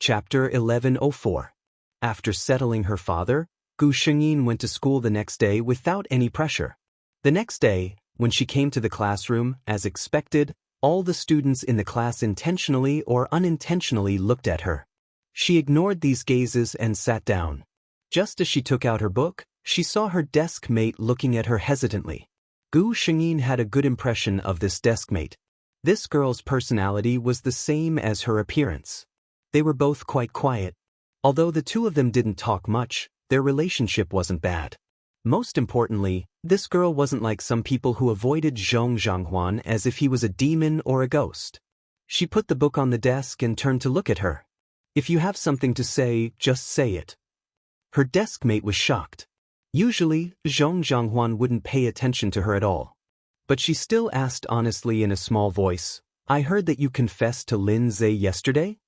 Chapter 1104. After settling her father, Gu Shengyin went to school the next day without any pressure. The next day, when she came to the classroom, as expected, all the students in the class intentionally or unintentionally looked at her. She ignored these gazes and sat down. Just as she took out her book, she saw her desk mate looking at her hesitantly. Gu Shengyin had a good impression of this desk mate. This girl's personality was the same as her appearance. They were both quite quiet. Although the two of them didn't talk much, their relationship wasn't bad. Most importantly, this girl wasn't like some people who avoided Zhong Zhanghuan as if he was a demon or a ghost. She put the book on the desk and turned to look at her. If you have something to say, just say it. Her desk mate was shocked. Usually, Zhong Zhanghuan wouldn't pay attention to her at all. But she still asked honestly in a small voice, "I heard that you confessed to Lin Zhe yesterday?"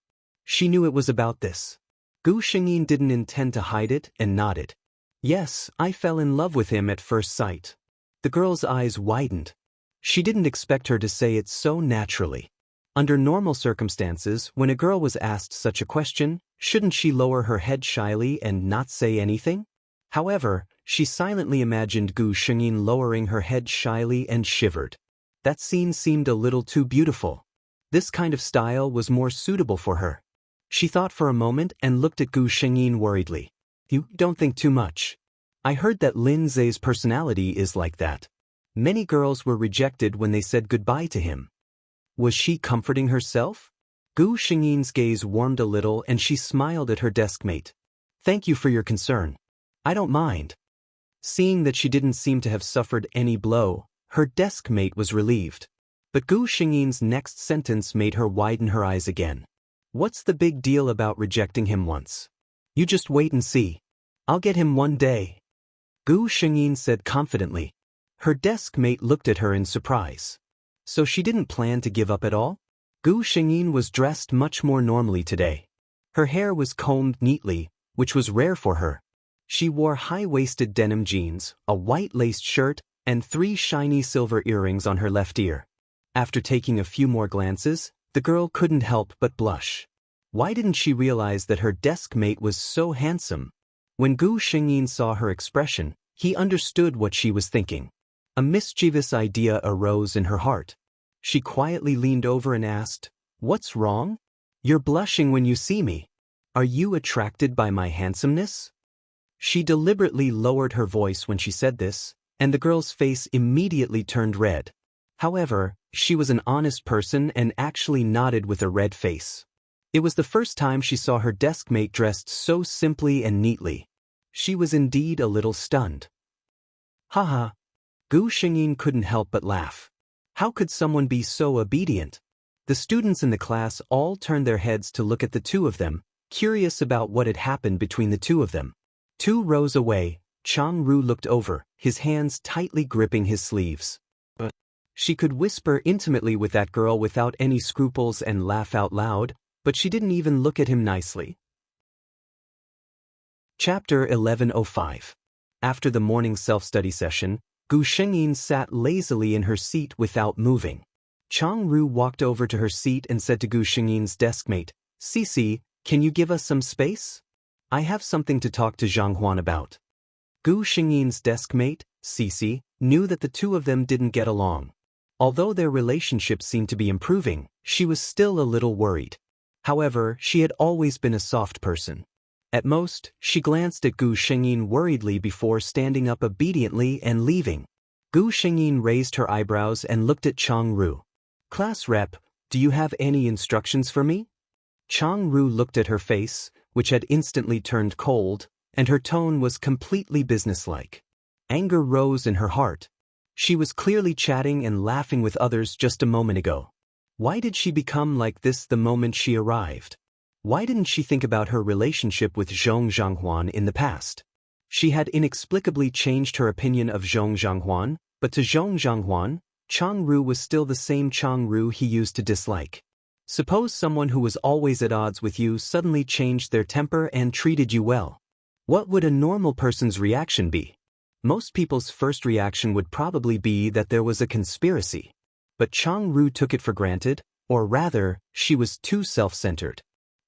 She knew it was about this. Gu Shengyin didn't intend to hide it and nodded. "Yes, I fell in love with him at first sight." The girl's eyes widened. She didn't expect her to say it so naturally. Under normal circumstances, when a girl was asked such a question, shouldn't she lower her head shyly and not say anything? However, she silently imagined Gu Shengyin lowering her head shyly and shivered. That scene seemed a little too beautiful. This kind of style was more suitable for her. She thought for a moment and looked at Gu Shengyin worriedly. "You don't think too much. I heard that Lin Zhe's personality is like that. Many girls were rejected when they said goodbye to him." Was she comforting herself? Gu Shengyin's gaze warmed a little and she smiled at her desk mate. "Thank you for your concern. I don't mind." Seeing that she didn't seem to have suffered any blow, her desk mate was relieved. But Gu Shengyin's next sentence made her widen her eyes again. "What's the big deal about rejecting him once? You just wait and see. I'll get him one day," Gu Shengyin said confidently. Her desk mate looked at her in surprise. So she didn't plan to give up at all? Gu Shengyin was dressed much more normally today. Her hair was combed neatly, which was rare for her. She wore high-waisted denim jeans, a white-laced shirt, and 3 shiny silver earrings on her left ear. After taking a few more glances, the girl couldn't help but blush. Why didn't she realize that her desk mate was so handsome? When Gu Shengyin saw her expression, he understood what she was thinking. A mischievous idea arose in her heart. She quietly leaned over and asked, "What's wrong? You're blushing when you see me. Are you attracted by my handsomeness?" She deliberately lowered her voice when she said this, and the girl's face immediately turned red. However, she was an honest person and actually nodded with a red face. It was the first time she saw her desk mate dressed so simply and neatly. She was indeed a little stunned. "Haha." Gu Shengyin couldn't help but laugh. How could someone be so obedient? The students in the class all turned their heads to look at the two of them, curious about what had happened between the two of them. 2 rows away, Chang Ru looked over, his hands tightly gripping his sleeves. She could whisper intimately with that girl without any scruples and laugh out loud, but she didn't even look at him nicely. Chapter 1105. After the morning self-study session, Gu Shengyin sat lazily in her seat without moving. Chang Ru walked over to her seat and said to Gu Shengyin's deskmate, "Cici, can you give us some space? I have something to talk to Zhanghuan about." Gu Shengyin's deskmate, Cici, knew that the two of them didn't get along. Although their relationship seemed to be improving, she was still a little worried. However, she had always been a soft person. At most, she glanced at Gu Shengyin worriedly before standing up obediently and leaving. Gu Shengyin raised her eyebrows and looked at Chang Ru. "Class rep, do you have any instructions for me?" Chang Ru looked at her face, which had instantly turned cold, and her tone was completely businesslike. Anger rose in her heart. She was clearly chatting and laughing with others just a moment ago. Why did she become like this the moment she arrived? Why didn't she think about her relationship with Zhong Zhanghuan in the past? She had inexplicably changed her opinion of Zhong Zhanghuan, but to Zhong Zhanghuan, Chang Ru was still the same Chang Ru he used to dislike. Suppose someone who was always at odds with you suddenly changed their temper and treated you well. What would a normal person's reaction be? Most people's first reaction would probably be that there was a conspiracy. But Chang Ru took it for granted, or rather, she was too self-centered.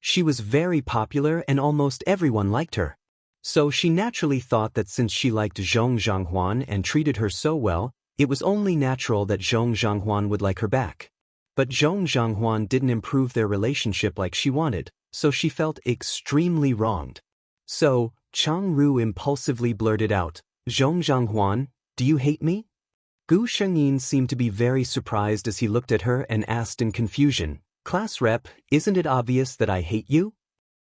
She was very popular and almost everyone liked her. So she naturally thought that since she liked Zhong Zhanghuan and treated her so well, it was only natural that Zhong Zhanghuan would like her back. But Zhong Zhanghuan didn't improve their relationship like she wanted, so she felt extremely wronged. So, Chang Ru impulsively blurted out, "Zhong Zhanghuan, do you hate me?" Gu Shengyin seemed to be very surprised as he looked at her and asked in confusion, "Class rep, isn't it obvious that I hate you?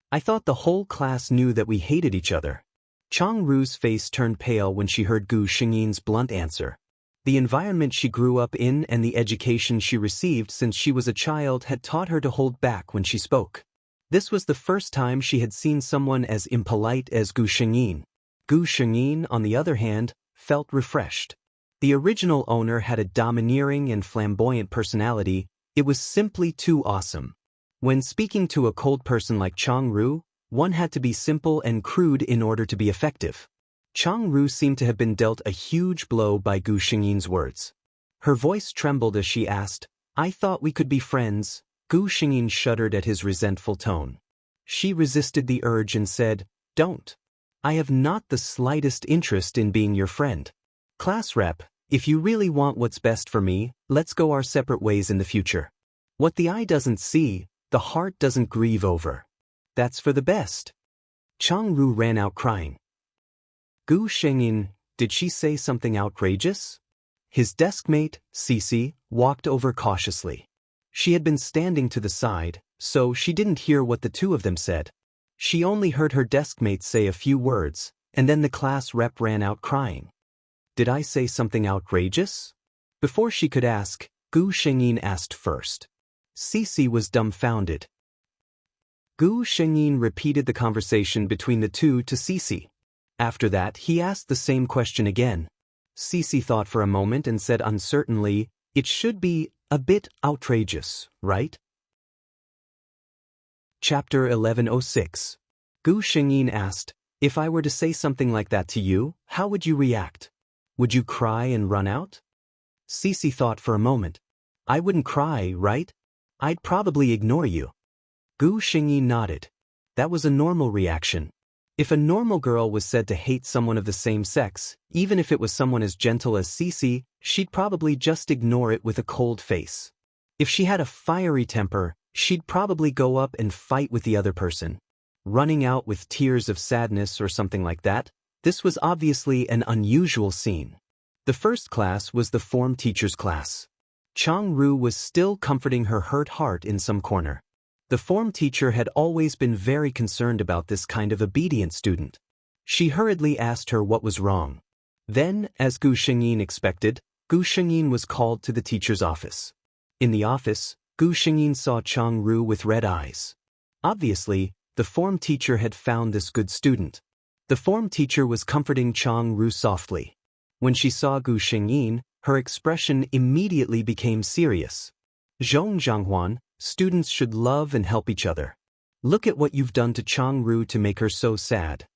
I thought the whole class knew that we hated each other." Chang Ru's face turned pale when she heard Gu Shengyin's blunt answer. The environment she grew up in and the education she received since she was a child had taught her to hold back when she spoke. This was the first time she had seen someone as impolite as Gu Shengyin. Gu Shengyin, on the other hand, felt refreshed. The original owner had a domineering and flamboyant personality. It was simply too awesome. When speaking to a cold person like Chang Ru, one had to be simple and crude in order to be effective. Chang Ru seemed to have been dealt a huge blow by Gu Shengyin's words. Her voice trembled as she asked, "I thought we could be friends." Gu Shengyin shuddered at his resentful tone. She resisted the urge and said, "Don't. I have not the slightest interest in being your friend. Class rep, if you really want what's best for me, let's go our separate ways in the future. What the eye doesn't see, the heart doesn't grieve over. That's for the best." Chang Ru ran out crying. Gu Shengyin, did she say something outrageous? His deskmate, Cici, walked over cautiously. She had been standing to the side, so she didn't hear what the two of them said. She only heard her deskmate say a few words, and then the class rep ran out crying. Did I say something outrageous? Before she could ask, Gu Shengyin asked first. Cici was dumbfounded. Gu Shengyin repeated the conversation between the two to Cici. After that, he asked the same question again. Cici thought for a moment and said uncertainly, "It should be a bit outrageous, right?" Chapter 1106. Gu Shengyin asked, "If I were to say something like that to you, how would you react? Would you cry and run out?" Cici thought for a moment. "I wouldn't cry, right? I'd probably ignore you." Gu Shengyin nodded. That was a normal reaction. If a normal girl was said to hate someone of the same sex, even if it was someone as gentle as Cici, she'd probably just ignore it with a cold face. If she had a fiery temper, she'd probably go up and fight with the other person. Running out with tears of sadness or something like that, this was obviously an unusual scene. The first class was the form teacher's class. Chang Ru was still comforting her hurt heart in some corner. The form teacher had always been very concerned about this kind of obedient student. She hurriedly asked her what was wrong. Then, as Gu Shengyin expected, Gu Shengyin was called to the teacher's office. In the office, Gu Shengyin saw Chang Ru with red eyes. Obviously, the form teacher had found this good student. The form teacher was comforting Chang Ru softly. When she saw Gu Shengyin, her expression immediately became serious. "Zhong Zhanghuan, students should love and help each other. Look at what you've done to Chang Ru to make her so sad."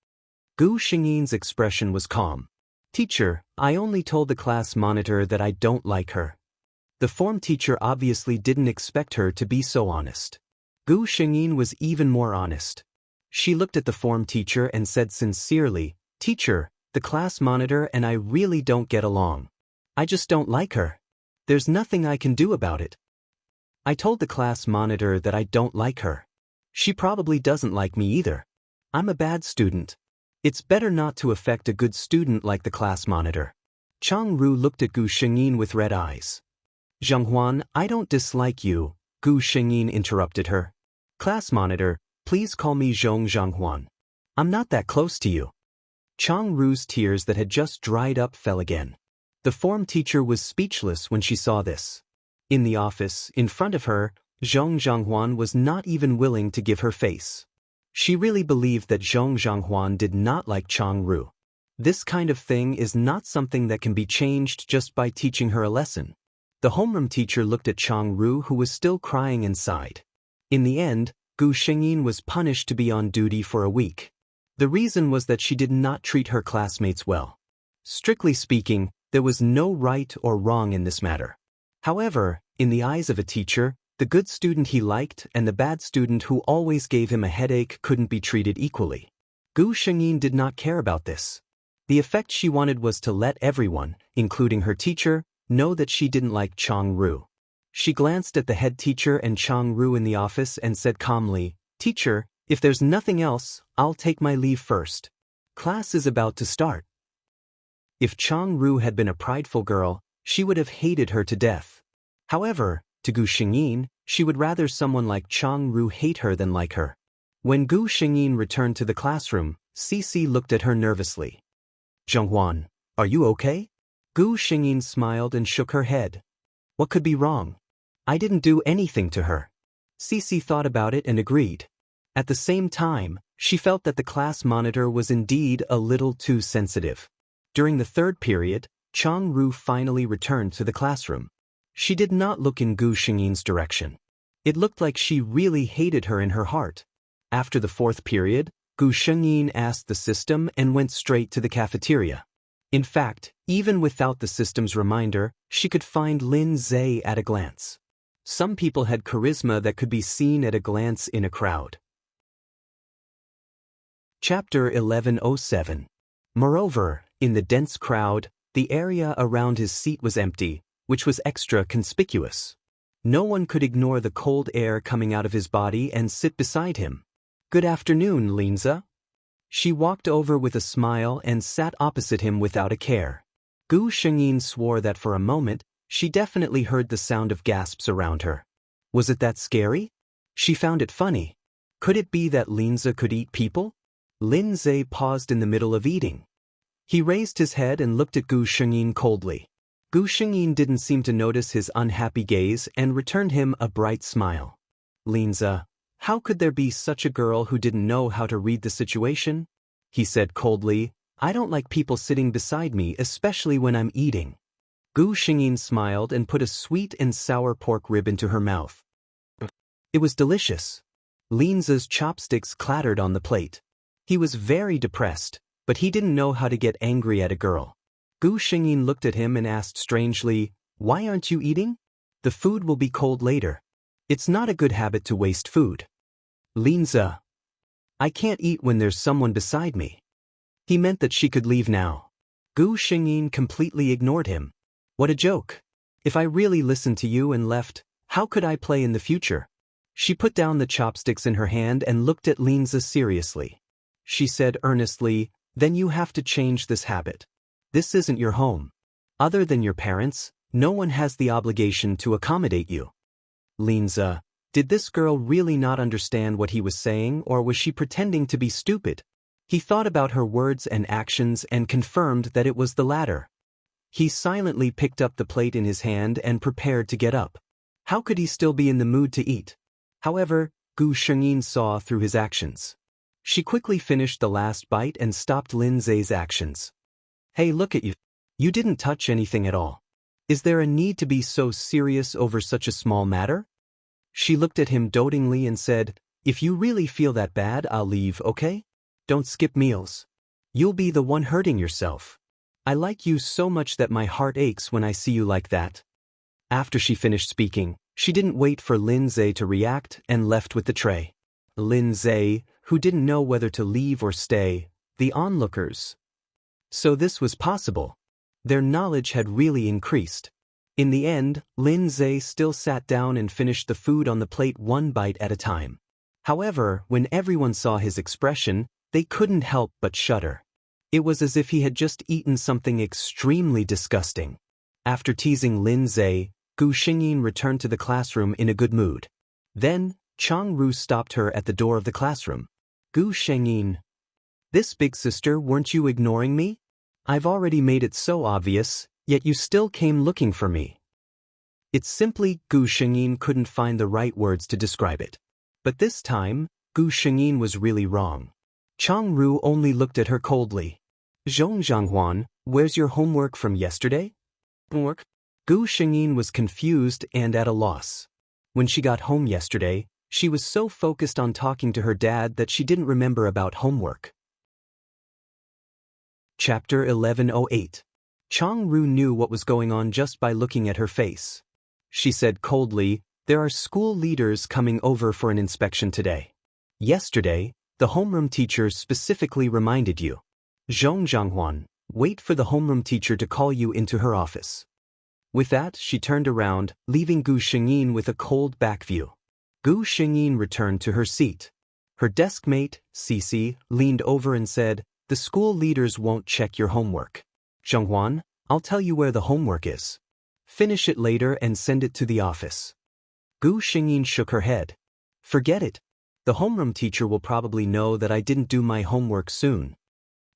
Gu Shengyin's expression was calm. "Teacher, I only told the class monitor that I don't like her." The form teacher obviously didn't expect her to be so honest. Gu Shengyin was even more honest. She looked at the form teacher and said sincerely, "Teacher, the class monitor and I really don't get along. I just don't like her. There's nothing I can do about it. I told the class monitor that I don't like her. She probably doesn't like me either. I'm a bad student. It's better not to affect a good student like the class monitor." Chang Ru looked at Gu Shengyin with red eyes. "Zhanghuan, I don't dislike you," Gu Shengyin interrupted her. "Class monitor, please call me Zhong Zhanghuan. I'm not that close to you." Chang Ru's tears that had just dried up fell again. The form teacher was speechless when she saw this. In the office, in front of her, Zhong Zhanghuan was not even willing to give her face. She really believed that Zhong Zhanghuan did not like Chang Ru. This kind of thing is not something that can be changed just by teaching her a lesson. The homeroom teacher looked at Chang Ru, who was still crying, and sighed. In the end, Gu Shengyin was punished to be on duty for a week. The reason was that she did not treat her classmates well. Strictly speaking, there was no right or wrong in this matter. However, in the eyes of a teacher, The good student he liked and the bad student who always gave him a headache couldn't be treated equally. Gu Shengyin did not care about this. The effect she wanted was to let everyone, including her teacher, know that she didn't like Chang Ru. She glanced at the head teacher and Chang Ru in the office and said calmly, "Teacher, if there's nothing else, I'll take my leave first. Class is about to start." If Chang Ru had been a prideful girl, she would have hated her to death. However, to Gu Shengyin, she would rather someone like Chang Ru hate her than like her. When Gu Shengyin returned to the classroom, Cici looked at her nervously. "Zhonghuan, are you okay?" Gu Shengyin smiled and shook her head. "What could be wrong? I didn't do anything to her." Cici thought about it and agreed. At the same time, she felt that the class monitor was indeed a little too sensitive. During the third period, Chang Ru finally returned to the classroom. She did not look in Gu Shengyin's direction. It looked like she really hated her in her heart. After the fourth period, Gu Shengyin asked the system and went straight to the cafeteria. In fact, even without the system's reminder, she could find Lin Zhe at a glance. Some people had charisma that could be seen at a glance in a crowd. Chapter 1107. Moreover, in the dense crowd, the area around his seat was empty, which was extra conspicuous. No one could ignore the cold air coming out of his body and sit beside him. "Good afternoon, Linza." She walked over with a smile and sat opposite him without a care. Gu Shengyin swore that for a moment, she definitely heard the sound of gasps around her. Was it that scary? She found it funny. Could it be that Linza could eat people? Lin Zhe paused in the middle of eating. He raised his head and looked at Gu Shengyin coldly. Gu Shengyin didn't seem to notice his unhappy gaze and returned him a bright smile. "Linza, how could there be such a girl who didn't know how to read the situation?" He said coldly, "I don't like people sitting beside me, especially when I'm eating." Gu Shengyin smiled and put a sweet and sour pork rib into her mouth. It was delicious. Linza's chopsticks clattered on the plate. He was very depressed, but he didn't know how to get angry at a girl. Gu Shengyin looked at him and asked strangely, "Why aren't you eating?" "The food will be cold later. It's not a good habit to waste food." "Linza, I can't eat when there's someone beside me." He meant that she could leave now. Gu Shengyin completely ignored him. "What a joke. If I really listened to you and left, how could I play in the future?" She put down the chopsticks in her hand and looked at Linza seriously. She said earnestly, "Then you have to change this habit. This isn't your home. Other than your parents, no one has the obligation to accommodate you." Linza, did this girl really not understand what he was saying, or was she pretending to be stupid? He thought about her words and actions and confirmed that it was the latter. He silently picked up the plate in his hand and prepared to get up. How could he still be in the mood to eat? However, Gu Shengyin saw through his actions. She quickly finished the last bite and stopped Lin Zhe's actions. "Hey, look at you. You didn't touch anything at all. Is there a need to be so serious over such a small matter?" She looked at him dotingly and said, "If you really feel that bad, I'll leave, okay? Don't skip meals. You'll be the one hurting yourself. I like you so much that my heart aches when I see you like that." After she finished speaking, she didn't wait for Lin Zhe to react and left with the tray. Lin Zhe, who didn't know whether to leave or stay, the onlookers. So this was possible. Their knowledge had really increased. In the end, Lin Zhe still sat down and finished the food on the plate one bite at a time. However, when everyone saw his expression, they couldn't help but shudder. It was as if he had just eaten something extremely disgusting. After teasing Lin Zhe, Gu Shengyin returned to the classroom in a good mood. Then, Chang Ru stopped her at the door of the classroom. "Gu Shengyin, this big sister, weren't you ignoring me? I've already made it so obvious, yet you still came looking for me." It's simply Gu Shengyin couldn't find the right words to describe it. But this time, Gu Shengyin was really wrong. Chang Ru only looked at her coldly. "Zhonghuan, where's your homework from yesterday?" "Homework?" Gu Shengyin was confused and at a loss. When she got home yesterday, she was so focused on talking to her dad that she didn't remember about homework. Chapter 1108. Chang Ru knew what was going on just by looking at her face. She said coldly, There are school leaders coming over for an inspection today. Yesterday, the homeroom teacher specifically reminded you. Zhong Zhanghuan, wait for the homeroom teacher to call you into her office. With that, she turned around, leaving Gu Xingyin with a cold back view. Gu Xingyin returned to her seat. Her desk mate, Cici, leaned over and said, "The school leaders won't check your homework. Zhonghuan, I'll tell you where the homework is. Finish it later and send it to the office." Gu Xingyin shook her head. "Forget it. The homeroom teacher will probably know that I didn't do my homework soon."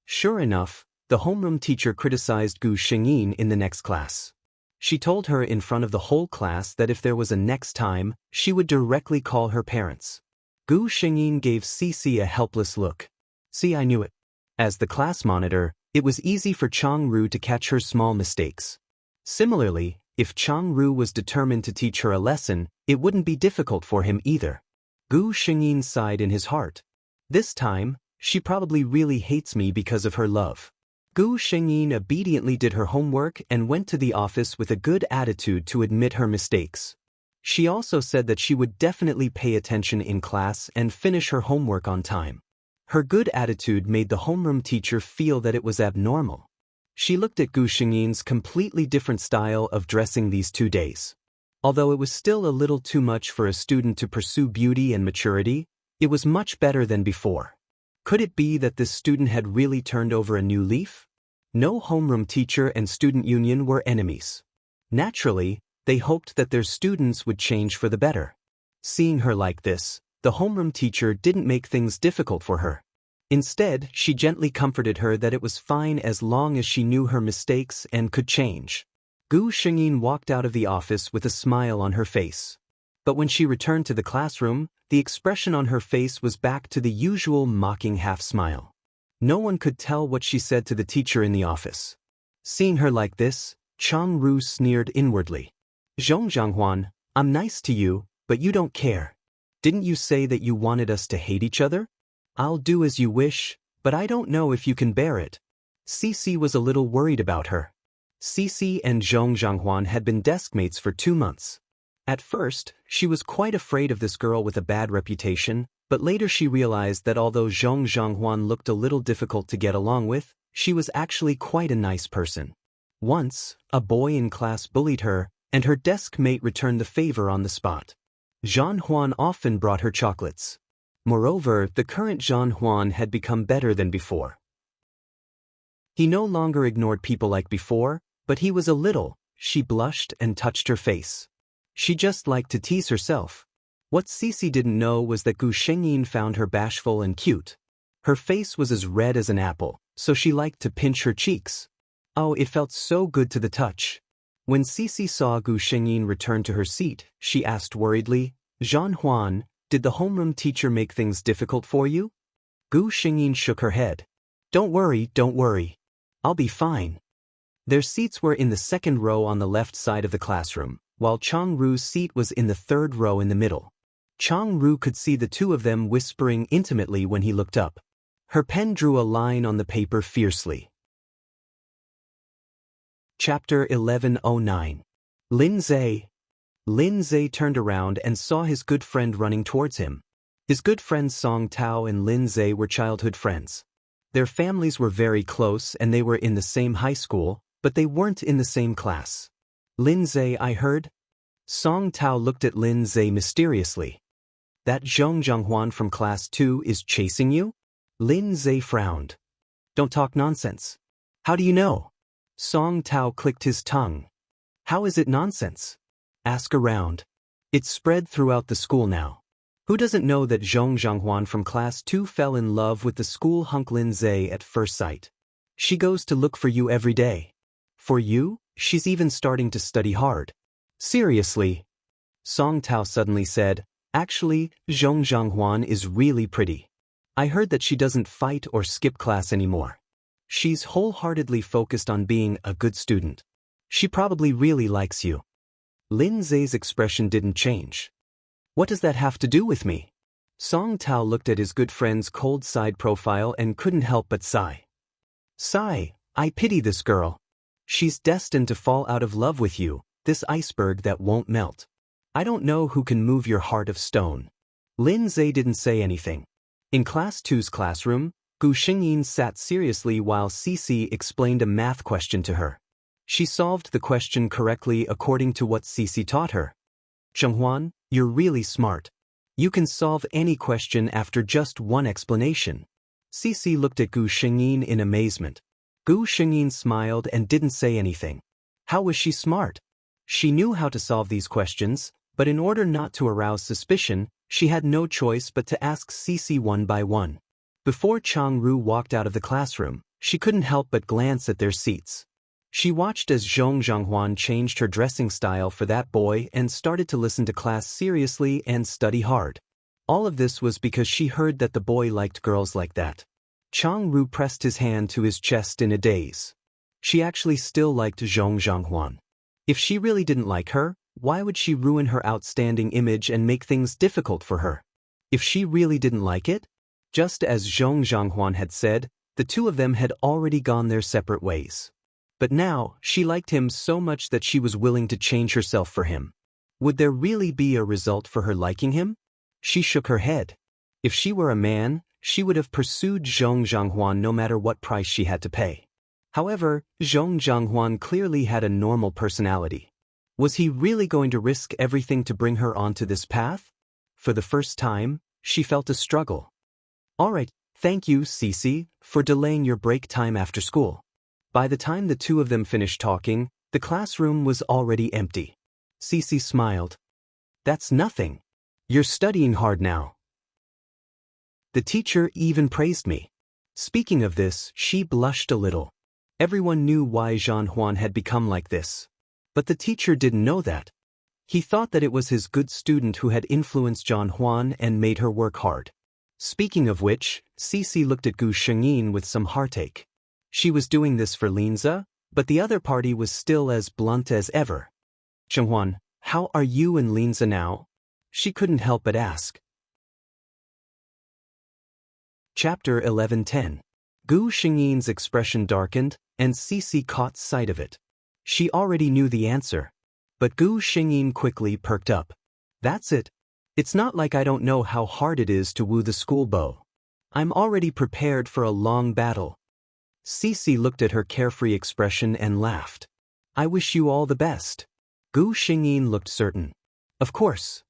Sure enough, the homeroom teacher criticized Gu Xingyin in the next class. She told her in front of the whole class that if there was a next time, she would directly call her parents. Gu Xingyin gave Cici a helpless look. "See, I knew it." As the class monitor, it was easy for Chang Ru to catch her small mistakes. Similarly, if Chang Ru was determined to teach her a lesson, it wouldn't be difficult for him either. Gu Xingyin sighed in his heart. This time, she probably really hates me because of her love. Gu Xingyin obediently did her homework and went to the office with a good attitude to admit her mistakes. She also said that she would definitely pay attention in class and finish her homework on time. Her good attitude made the homeroom teacher feel that it was abnormal. She looked at Gu Xingyin's completely different style of dressing these 2 days. Although it was still a little too much for a student to pursue beauty and maturity, it was much better than before. Could it be that this student had really turned over a new leaf? No homeroom teacher and student union were enemies. Naturally, they hoped that their students would change for the better. Seeing her like this, the homeroom teacher didn't make things difficult for her. Instead, she gently comforted her that it was fine as long as she knew her mistakes and could change. Gu Xingyin walked out of the office with a smile on her face. But when she returned to the classroom, the expression on her face was back to the usual mocking half-smile. No one could tell what she said to the teacher in the office. Seeing her like this, Chang Ru sneered inwardly. "Zhong Zhanghuan, I'm nice to you, but you don't care. Didn't you say that you wanted us to hate each other? I'll do as you wish, but I don't know if you can bear it." Cici was a little worried about her. Cici and Zhong Zhanghuan had been deskmates for 2 months. At first, she was quite afraid of this girl with a bad reputation, but later she realized that although Zhong Zhanghuan looked a little difficult to get along with, she was actually quite a nice person. Once, a boy in class bullied her, and her desk mate returned the favor on the spot. Zhan Huan often brought her chocolates. Moreover, the current Zhan Huan had become better than before. He no longer ignored people like before, but he was a little. She blushed and touched her face. She just liked to tease herself. What Cici didn't know was that Gu Xingyin found her bashful and cute. Her face was as red as an apple, so she liked to pinch her cheeks. Oh, it felt so good to the touch. When Cici saw Gu Xingyin return to her seat, she asked worriedly, "Zhan Huan, did the homeroom teacher make things difficult for you?" Gu Xingyin shook her head. Don't worry. I'll be fine." Their seats were in the second row on the left side of the classroom, while Chang Ru's seat was in the third row in the middle. Chang Ru could see the two of them whispering intimately when he looked up. Her pen drew a line on the paper fiercely. Chapter 1109. Lin Zhe. Lin Zhe turned around and saw his good friend running towards him. His good friends Song Tao and Lin Zhe were childhood friends. Their families were very close and they were in the same high school, but they weren't in the same class. "Lin Zhe, I heard?" Song Tao looked at Lin Zhe mysteriously. "That Zhong Zhanghuan from class 2 is chasing you?" Lin Zhe frowned. "Don't talk nonsense." "How do you know?" Song Tao clicked his tongue. "How is it nonsense?" "Ask around. It's spread throughout the school now. Who doesn't know that Zhong Zhanghuan from class 2 fell in love with the school hunk Lin Zhe at first sight? She goes to look for you every day. For you, she's even starting to study hard." "Seriously?" Song Tao suddenly said, "Actually, Zhong Zhanghuan is really pretty. I heard that she doesn't fight or skip class anymore. She's wholeheartedly focused on being a good student. She probably really likes you." Lin Zhe's expression didn't change. "What does that have to do with me?" Song Tao looked at his good friend's cold side profile and couldn't help but sigh. "Sigh, I pity this girl. She's destined to fall out of love with you, this iceberg that won't melt." I don't know who can move your heart of stone. Lin Zhe didn't say anything. In Class 2's classroom, Gu Xingyin sat seriously while Cici explained a math question to her. She solved the question correctly according to what Cici taught her. Zhenghuan, you're really smart. You can solve any question after just one explanation. Cici looked at Gu Xingyin in amazement. Gu Xingyin smiled and didn't say anything. How was she smart? She knew how to solve these questions, but in order not to arouse suspicion, she had no choice but to ask Cici one by one. Before Changru walked out of the classroom, she couldn't help but glance at their seats. She watched as Zhenghuan changed her dressing style for that boy and started to listen to class seriously and study hard. All of this was because she heard that the boy liked girls like that. Changru pressed his hand to his chest in a daze. She actually still liked Zhenghuan. If she really didn't like her, why would she ruin her outstanding image and make things difficult for her? If she really didn't like it? Just as Zhenghuan had said, the two of them had already gone their separate ways. But now, she liked him so much that she was willing to change herself for him. Would there really be a result for her liking him? She shook her head. If she were a man, she would have pursued Zhenghuan no matter what price she had to pay. However, Zhenghuan clearly had a normal personality. Was he really going to risk everything to bring her onto this path? For the first time, she felt a struggle. All right, thank you, Cici, for delaying your break time after school. By the time the two of them finished talking, the classroom was already empty. Cici smiled. That's nothing. You're studying hard now. The teacher even praised me. Speaking of this, she blushed a little. Everyone knew why Zhenghuan had become like this. But the teacher didn't know that. He thought that it was his good student who had influenced Zhenghuan and made her work hard. Speaking of which, Cici looked at Gu Xingyin with some heartache. She was doing this for Linza, but the other party was still as blunt as ever. Zhenghuan, how are you and Linza now? She couldn't help but ask. Chapter 11:10. Gu Xingyin's expression darkened, and Cici caught sight of it. She already knew the answer. But Gu Xingyin quickly perked up. That's it. It's not like I don't know how hard it is to woo the school beau. I'm already prepared for a long battle. Cici looked at her carefree expression and laughed. I wish you all the best. Gu Xingyin looked certain. Of course.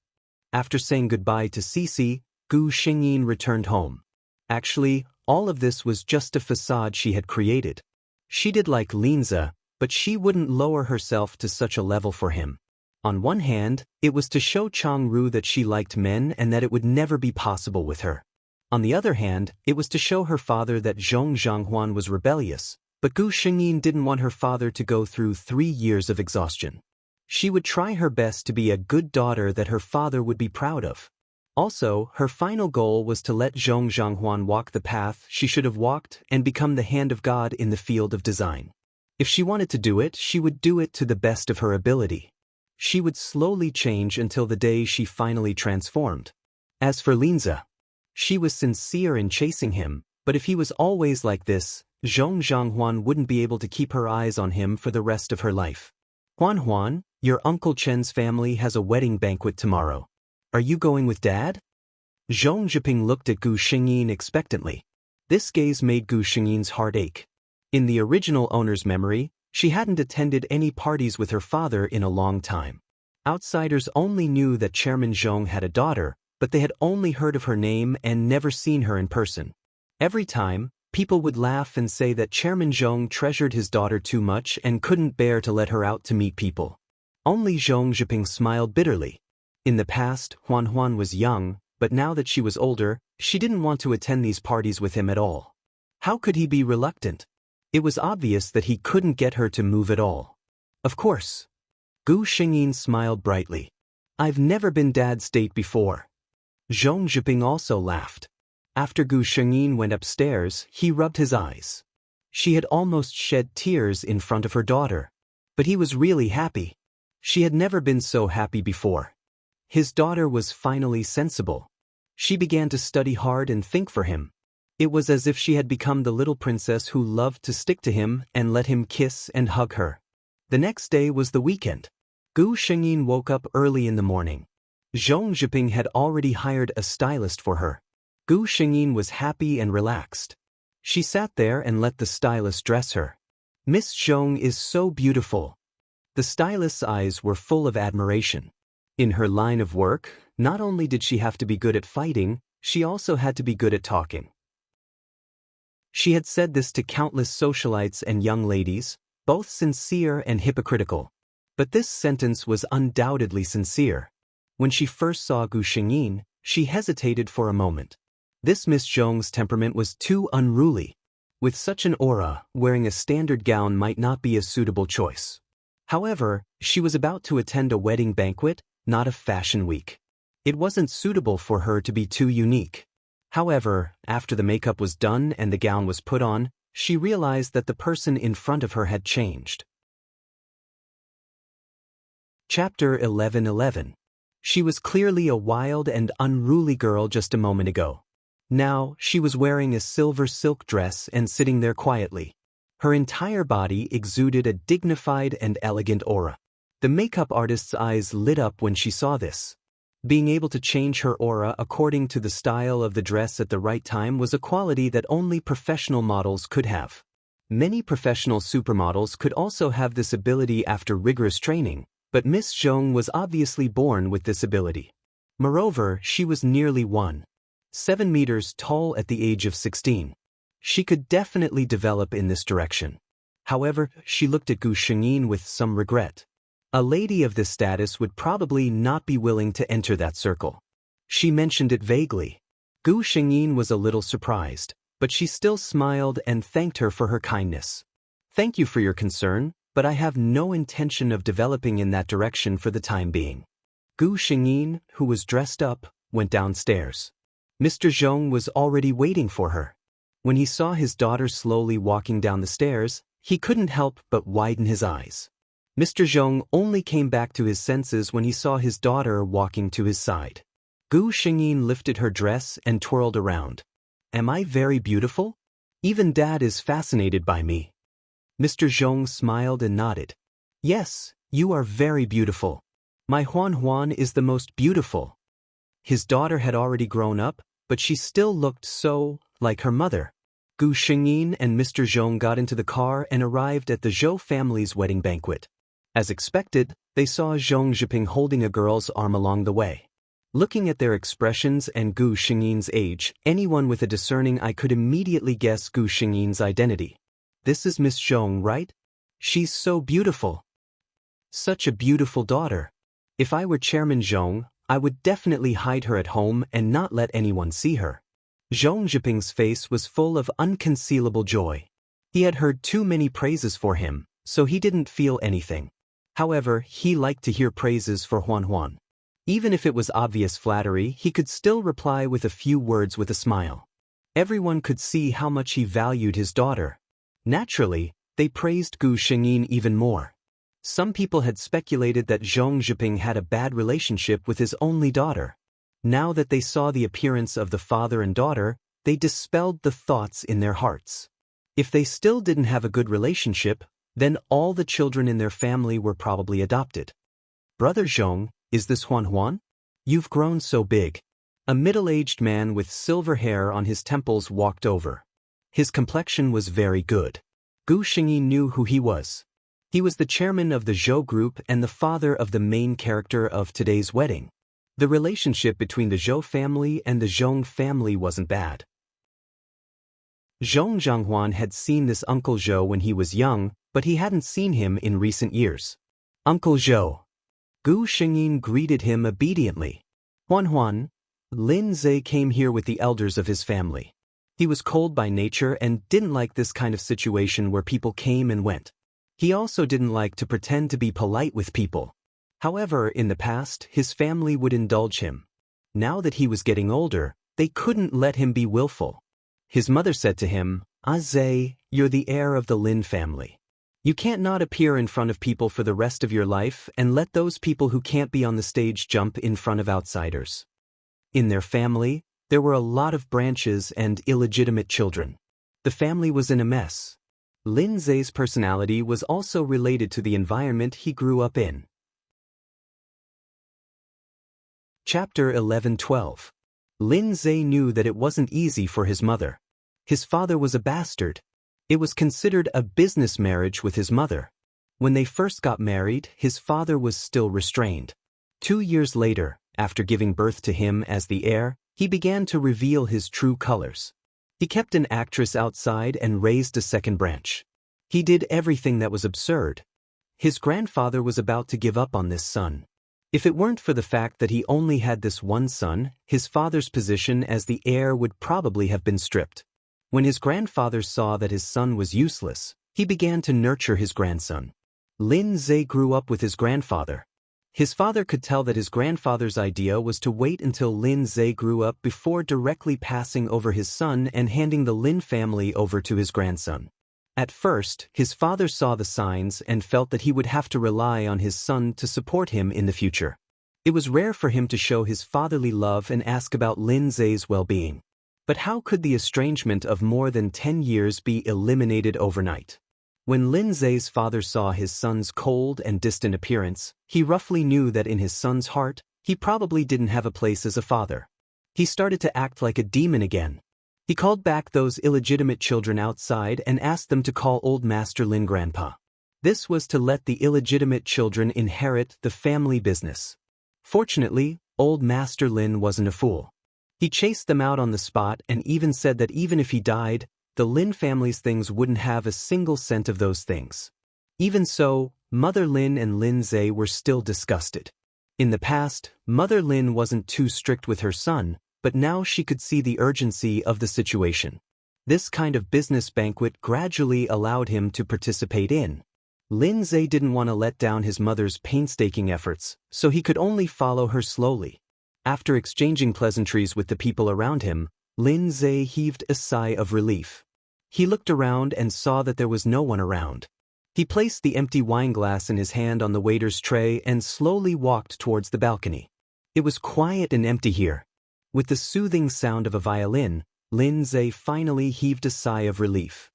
After saying goodbye to Cici, Gu Xingyin returned home. Actually, all of this was just a facade she had created. She did like Linza, but she wouldn't lower herself to such a level for him. On one hand, it was to show Changru that she liked men and that it would never be possible with her. On the other hand, it was to show her father that Zhenghuan was rebellious, but Gu Xingyin didn't want her father to go through 3 years of exhaustion. She would try her best to be a good daughter that her father would be proud of. Also, her final goal was to let Zhenghuan walk the path she should have walked and become the hand of God in the field of design. If she wanted to do it, she would do it to the best of her ability. She would slowly change until the day she finally transformed. As for Linza, she was sincere in chasing him, but if he was always like this, Zhenghuan wouldn't be able to keep her eyes on him for the rest of her life. Huan, your Uncle Chen's family has a wedding banquet tomorrow. Are you going with Dad? Zhong Zhiping looked at Gu Xingyin expectantly. This gaze made Gu Xingyin's heart ache. In the original owner's memory, she hadn't attended any parties with her father in a long time. Outsiders only knew that Chairman Zhong had a daughter, but they had only heard of her name and never seen her in person. Every time, people would laugh and say that Chairman Zhong treasured his daughter too much and couldn't bear to let her out to meet people. Only Zhong Zhiping smiled bitterly. In the past, Huan was young, but now that she was older, she didn't want to attend these parties with him at all. How could he be reluctant? It was obvious that he couldn't get her to move at all. Of course. Gu Xingyin smiled brightly. I've never been Dad's date before. Zhong Zhiping also laughed. After Gu Xingyin went upstairs, he rubbed his eyes. She had almost shed tears in front of her daughter. But he was really happy. She had never been so happy before. His daughter was finally sensible. She began to study hard and think for him. It was as if she had become the little princess who loved to stick to him and let him kiss and hug her. The next day was the weekend. Gu Shengyin woke up early in the morning. Zhong Zhiping had already hired a stylist for her. Gu Shengyin was happy and relaxed. She sat there and let the stylist dress her. Miss Zhong is so beautiful. The stylist's eyes were full of admiration. In her line of work, not only did she have to be good at fighting, she also had to be good at talking. She had said this to countless socialites and young ladies, both sincere and hypocritical. But this sentence was undoubtedly sincere. When she first saw Gu Shengyin, she hesitated for a moment. This Miss Zhong's temperament was too unruly. With such an aura, wearing a standard gown might not be a suitable choice. However, she was about to attend a wedding banquet, not a fashion week. It wasn't suitable for her to be too unique. However, after the makeup was done and the gown was put on, she realized that the person in front of her had changed. Chapter 11:11. She was clearly a wild and unruly girl just a moment ago. Now, she was wearing a silver silk dress and sitting there quietly. Her entire body exuded a dignified and elegant aura. The makeup artist's eyes lit up when she saw this. Being able to change her aura according to the style of the dress at the right time was a quality that only professional models could have. Many professional supermodels could also have this ability after rigorous training, but Miss Zhong was obviously born with this ability. Moreover, she was nearly 1.7 meters tall at the age of 16. She could definitely develop in this direction. However, she looked at Gu Shengyin with some regret. A lady of this status would probably not be willing to enter that circle. She mentioned it vaguely. Gu Shengyin was a little surprised, but she still smiled and thanked her for her kindness. "Thank you for your concern, but I have no intention of developing in that direction for the time being." Gu Shengyin, who was dressed up, went downstairs. Mr. Zhong was already waiting for her. When he saw his daughter slowly walking down the stairs, he couldn't help but widen his eyes. Mr. Zhong only came back to his senses when he saw his daughter walking to his side. Gu Shengyin lifted her dress and twirled around. "Am I very beautiful? Even Dad is fascinated by me." Mr. Zhong smiled and nodded. "Yes, you are very beautiful. My Huan is the most beautiful." His daughter had already grown up, but she still looked so like her mother. Gu Shengyin and Mr. Zhong got into the car and arrived at the Zhou family's wedding banquet. As expected, they saw Zhong Zhiping holding a girl's arm along the way. Looking at their expressions and Gu Shengyin's age, anyone with a discerning eye could immediately guess Gu Shengyin's identity. "This is Miss Zhong, right? She's so beautiful. Such a beautiful daughter. If I were Chairman Zhong, I would definitely hide her at home and not let anyone see her." Zhong Zhiping's face was full of unconcealable joy. He had heard too many praises for him, so he didn't feel anything. However, he liked to hear praises for Huan. Even if it was obvious flattery, he could still reply with a few words with a smile. Everyone could see how much he valued his daughter. Naturally, they praised Gu Shengyin even more. Some people had speculated that Zhong Zhiping had a bad relationship with his only daughter. Now that they saw the appearance of the father and daughter, they dispelled the thoughts in their hearts. If they still didn't have a good relationship, then all the children in their family were probably adopted. "Brother Zhong, is this Huan? You've grown so big." A middle-aged man with silver hair on his temples walked over. His complexion was very good. Gu Shengyin knew who he was. He was the chairman of the Zhou group and the father of the main character of today's wedding. The relationship between the Zhou family and the Zhong family wasn't bad. Zhong Zhanghuan had seen this Uncle Zhou when he was young, but he hadn't seen him in recent years. "Uncle Zhou." Gu Shengyin greeted him obediently. "Huan, Lin Zhe came here with the elders of his family. He was cold by nature and didn't like this kind of situation where people came and went. He also didn't like to pretend to be polite with people. However, in the past, his family would indulge him. Now that he was getting older, they couldn't let him be willful. His mother said to him, Zhe, you're the heir of the Lin family. You can't not appear in front of people for the rest of your life and let those people who can't be on the stage jump in front of outsiders." In their family, there were a lot of branches and illegitimate children. The family was in a mess. Lin Zhe's personality was also related to the environment he grew up in. Chapter 11-12. Lin Zhe knew that it wasn't easy for his mother. His father was a bastard. It was considered a business marriage with his mother. When they first got married, his father was still restrained. 2 years later, after giving birth to him as the heir, he began to reveal his true colors. He kept an actress outside and raised a second branch. He did everything that was absurd. His grandfather was about to give up on this son. If it weren't for the fact that he only had this one son, his father's position as the heir would probably have been stripped. When his grandfather saw that his son was useless, he began to nurture his grandson. Lin Zhe grew up with his grandfather. His father could tell that his grandfather's idea was to wait until Lin Zhe grew up before directly passing over his son and handing the Lin family over to his grandson. At first, his father saw the signs and felt that he would have to rely on his son to support him in the future. It was rare for him to show his fatherly love and ask about Lin Zhe's well-being. But how could the estrangement of more than 10 years be eliminated overnight? When Lin Zhe's father saw his son's cold and distant appearance, he roughly knew that in his son's heart, he probably didn't have a place as a father. He started to act like a demon again. He called back those illegitimate children outside and asked them to call old Master Lin Grandpa. This was to let the illegitimate children inherit the family business. Fortunately, old Master Lin wasn't a fool. He chased them out on the spot and even said that even if he died, the Lin family's things wouldn't have a single cent of those things. Even so, Mother Lin and Lin Zhe were still disgusted. In the past, Mother Lin wasn't too strict with her son, but now she could see the urgency of the situation. This kind of business banquet gradually allowed him to participate in. Lin Zhe didn't want to let down his mother's painstaking efforts, so he could only follow her slowly. After exchanging pleasantries with the people around him, Lin Zhe heaved a sigh of relief. He looked around and saw that there was no one around. He placed the empty wine glass in his hand on the waiter's tray and slowly walked towards the balcony. It was quiet and empty here. With the soothing sound of a violin, Lin Zhe finally heaved a sigh of relief.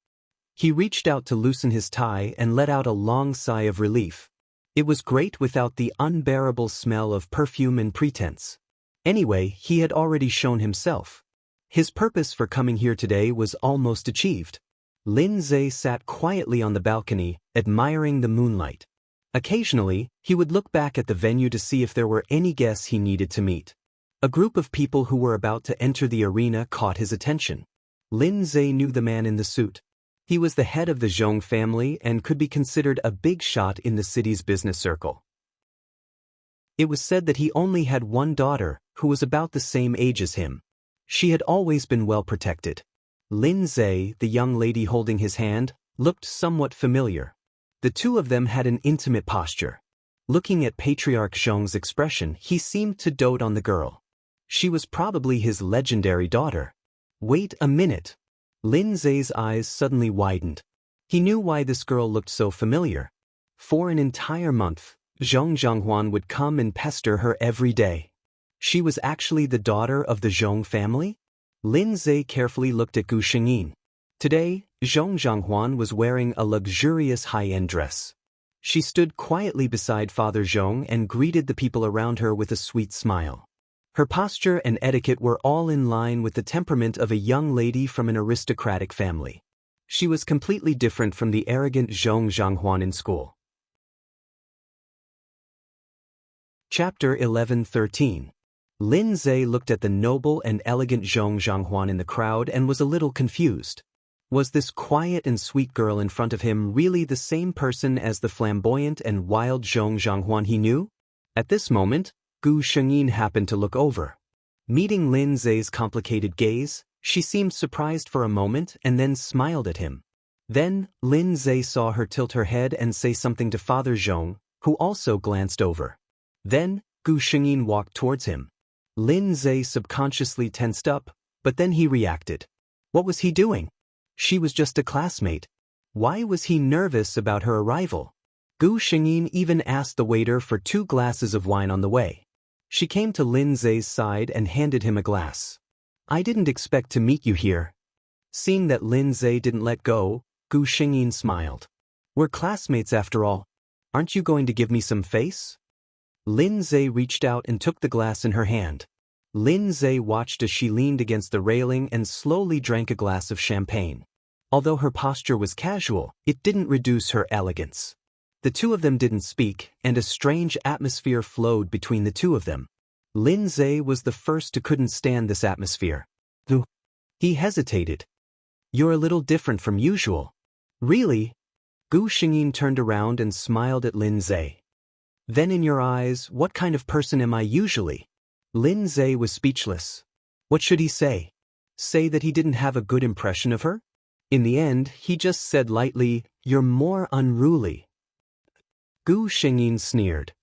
He reached out to loosen his tie and let out a long sigh of relief. It was great without the unbearable smell of perfume and pretense. Anyway, he had already shown himself. His purpose for coming here today was almost achieved. Lin Zhe sat quietly on the balcony, admiring the moonlight. Occasionally, he would look back at the venue to see if there were any guests he needed to meet. A group of people who were about to enter the arena caught his attention. Lin Zhe knew the man in the suit. He was the head of the Zhong family and could be considered a big shot in the city's business circle. It was said that he only had one daughter, who was about the same age as him. She had always been well protected. Lin Zhe, the young lady holding his hand, looked somewhat familiar. The two of them had an intimate posture. Looking at Patriarch Zhong's expression, he seemed to dote on the girl. She was probably his legendary daughter. Wait a minute. Lin Zhe's eyes suddenly widened. He knew why this girl looked so familiar. For an entire month, Zhong Zhonghuan would come and pester her every day. She was actually the daughter of the Zhong family? Lin Zhe carefully looked at Gu Shengyin. Today, Zhong Zhonghuan was wearing a luxurious high-end dress. She stood quietly beside Father Zhong and greeted the people around her with a sweet smile. Her posture and etiquette were all in line with the temperament of a young lady from an aristocratic family. She was completely different from the arrogant Zhong Zhonghuan in school. Chapter 11-13. Lin Zhe looked at the noble and elegant Zhong Zhonghuan in the crowd and was a little confused. Was this quiet and sweet girl in front of him really the same person as the flamboyant and wild Zhong Zhonghuan he knew? At this moment, Gu Shengyin happened to look over. Meeting Lin Zhe's complicated gaze, she seemed surprised for a moment and then smiled at him. Then, Lin Zhe saw her tilt her head and say something to Father Zhong, who also glanced over. Then, Gu Shengyin walked towards him. Lin Zhe subconsciously tensed up, but then he reacted. What was he doing? She was just a classmate. Why was he nervous about her arrival? Gu Shengyin even asked the waiter for 2 glasses of wine on the way. She came to Lin Zhe's side and handed him a glass. I didn't expect to meet you here. Seeing that Lin Zhe didn't let go, Gu Shengyin smiled. We're classmates after all. Aren't you going to give me some face? Lin Zhe reached out and took the glass in her hand. Lin Zhe watched as she leaned against the railing and slowly drank a glass of champagne. Although her posture was casual, it didn't reduce her elegance. The two of them didn't speak, and a strange atmosphere flowed between the two of them. Lin Zhe was the first who couldn't stand this atmosphere. He hesitated. "You're a little different from usual." "Really?" Gu Xingyin turned around and smiled at Lin Zhe. "Then in your eyes, what kind of person am I usually?" Lin Zhe was speechless. What should he say? Say that he didn't have a good impression of her? In the end, he just said lightly, "You're more unruly." Gu Xingyin sneered.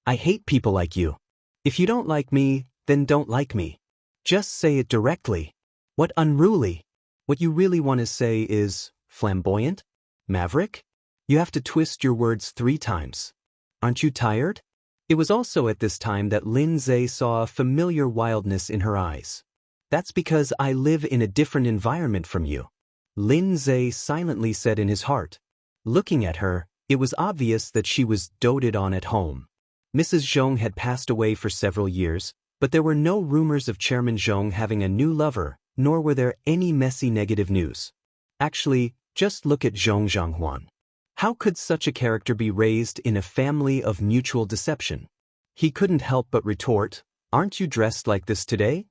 "I hate people like you. If you don't like me, then don't like me. Just say it directly. What unruly? What you really want to say is, flamboyant? Maverick? You have to twist your words 3 times. Aren't you tired?" It was also at this time that Lin Zhe saw a familiar wildness in her eyes. "That's because I live in a different environment from you," Lin Zhe silently said in his heart. Looking at her, it was obvious that she was doted on at home. Mrs. Zhong had passed away for several years, but there were no rumors of Chairman Zhong having a new lover, nor were there any messy negative news. Actually, just look at Zhong Zhanghuan. How could such a character be raised in a family of mutual deception? He couldn't help but retort, "Aren't you dressed like this today?"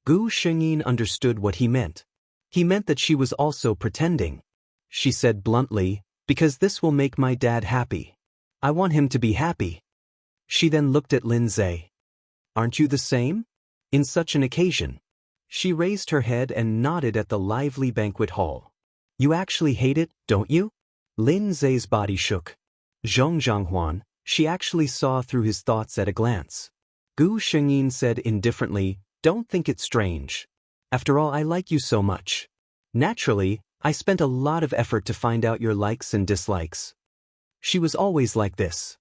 Gu Xingyin understood what he meant. He meant that she was also pretending. She said bluntly, "Because this will make my dad happy. I want him to be happy." She then looked at Lin Zhe. "Aren't you the same?" In such an occasion. She raised her head and nodded at the lively banquet hall. "You actually hate it, don't you?" Lin Zhe's body shook. Zhong Zhanghuan, she actually saw through his thoughts at a glance. Gu Xingyin said indifferently, "Don't think it strange. After all, I like you so much. Naturally, I spent a lot of effort to find out your likes and dislikes." She was always like this.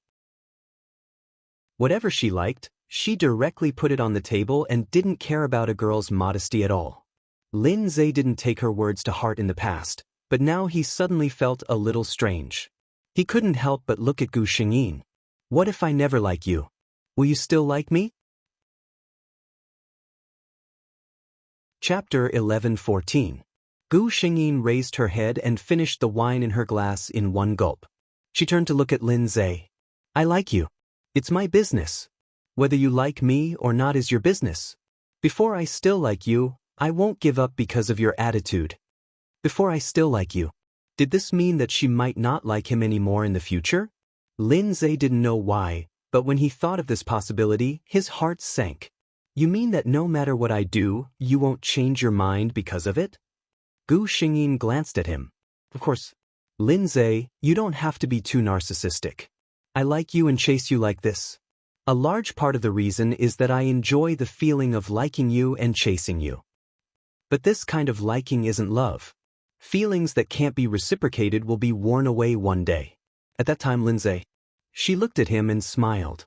Whatever she liked, she directly put it on the table and didn't care about a girl's modesty at all. Lin Zhe didn't take her words to heart in the past, but now he suddenly felt a little strange. He couldn't help but look at Gu Xingyin. "What if I never like you? Will you still like me?" Chapter 11:14. Gu Xingyin raised her head and finished the wine in her glass in one gulp. She turned to look at Lin Zhe. "I like you. It's my business. Whether you like me or not is your business. Before I still like you, I won't give up because of your attitude. Before I still like you." Did this mean that she might not like him anymore in the future? Lin Zhe didn't know why, but when he thought of this possibility, his heart sank. "You mean that no matter what I do, you won't change your mind because of it?" Gu Xingyin glanced at him. "Of course. Lin Zhe, you don't have to be too narcissistic. I like you and chase you like this. A large part of the reason is that I enjoy the feeling of liking you and chasing you. But this kind of liking isn't love. Feelings that can't be reciprocated will be worn away one day." At that time, Lin Zhe. She looked at him and smiled.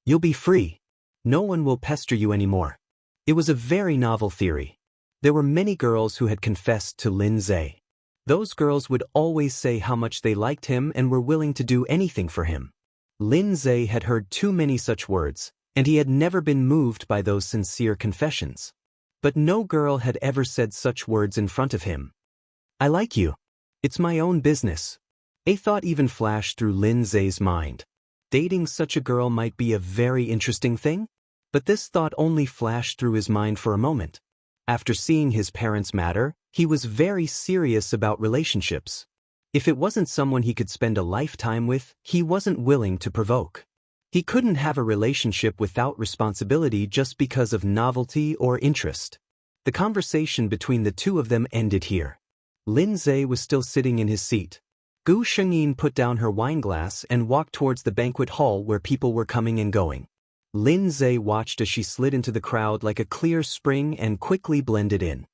"You'll be free. No one will pester you anymore." It was a very novel theory. There were many girls who had confessed to Lin Zhe. Those girls would always say how much they liked him and were willing to do anything for him. Lin Zhe had heard too many such words, and he had never been moved by those sincere confessions. But no girl had ever said such words in front of him. "I like you. It's my own business." A thought even flashed through Lin Zhe's mind. Dating such a girl might be a very interesting thing? But this thought only flashed through his mind for a moment. After seeing his parents matter, he was very serious about relationships. If it wasn't someone he could spend a lifetime with, he wasn't willing to provoke. He couldn't have a relationship without responsibility just because of novelty or interest. The conversation between the two of them ended here. Lin Zhe was still sitting in his seat. Gu Xingyin put down her wineglass and walked towards the banquet hall where people were coming and going. Lin Zhe watched as she slid into the crowd like a clear spring and quickly blended in.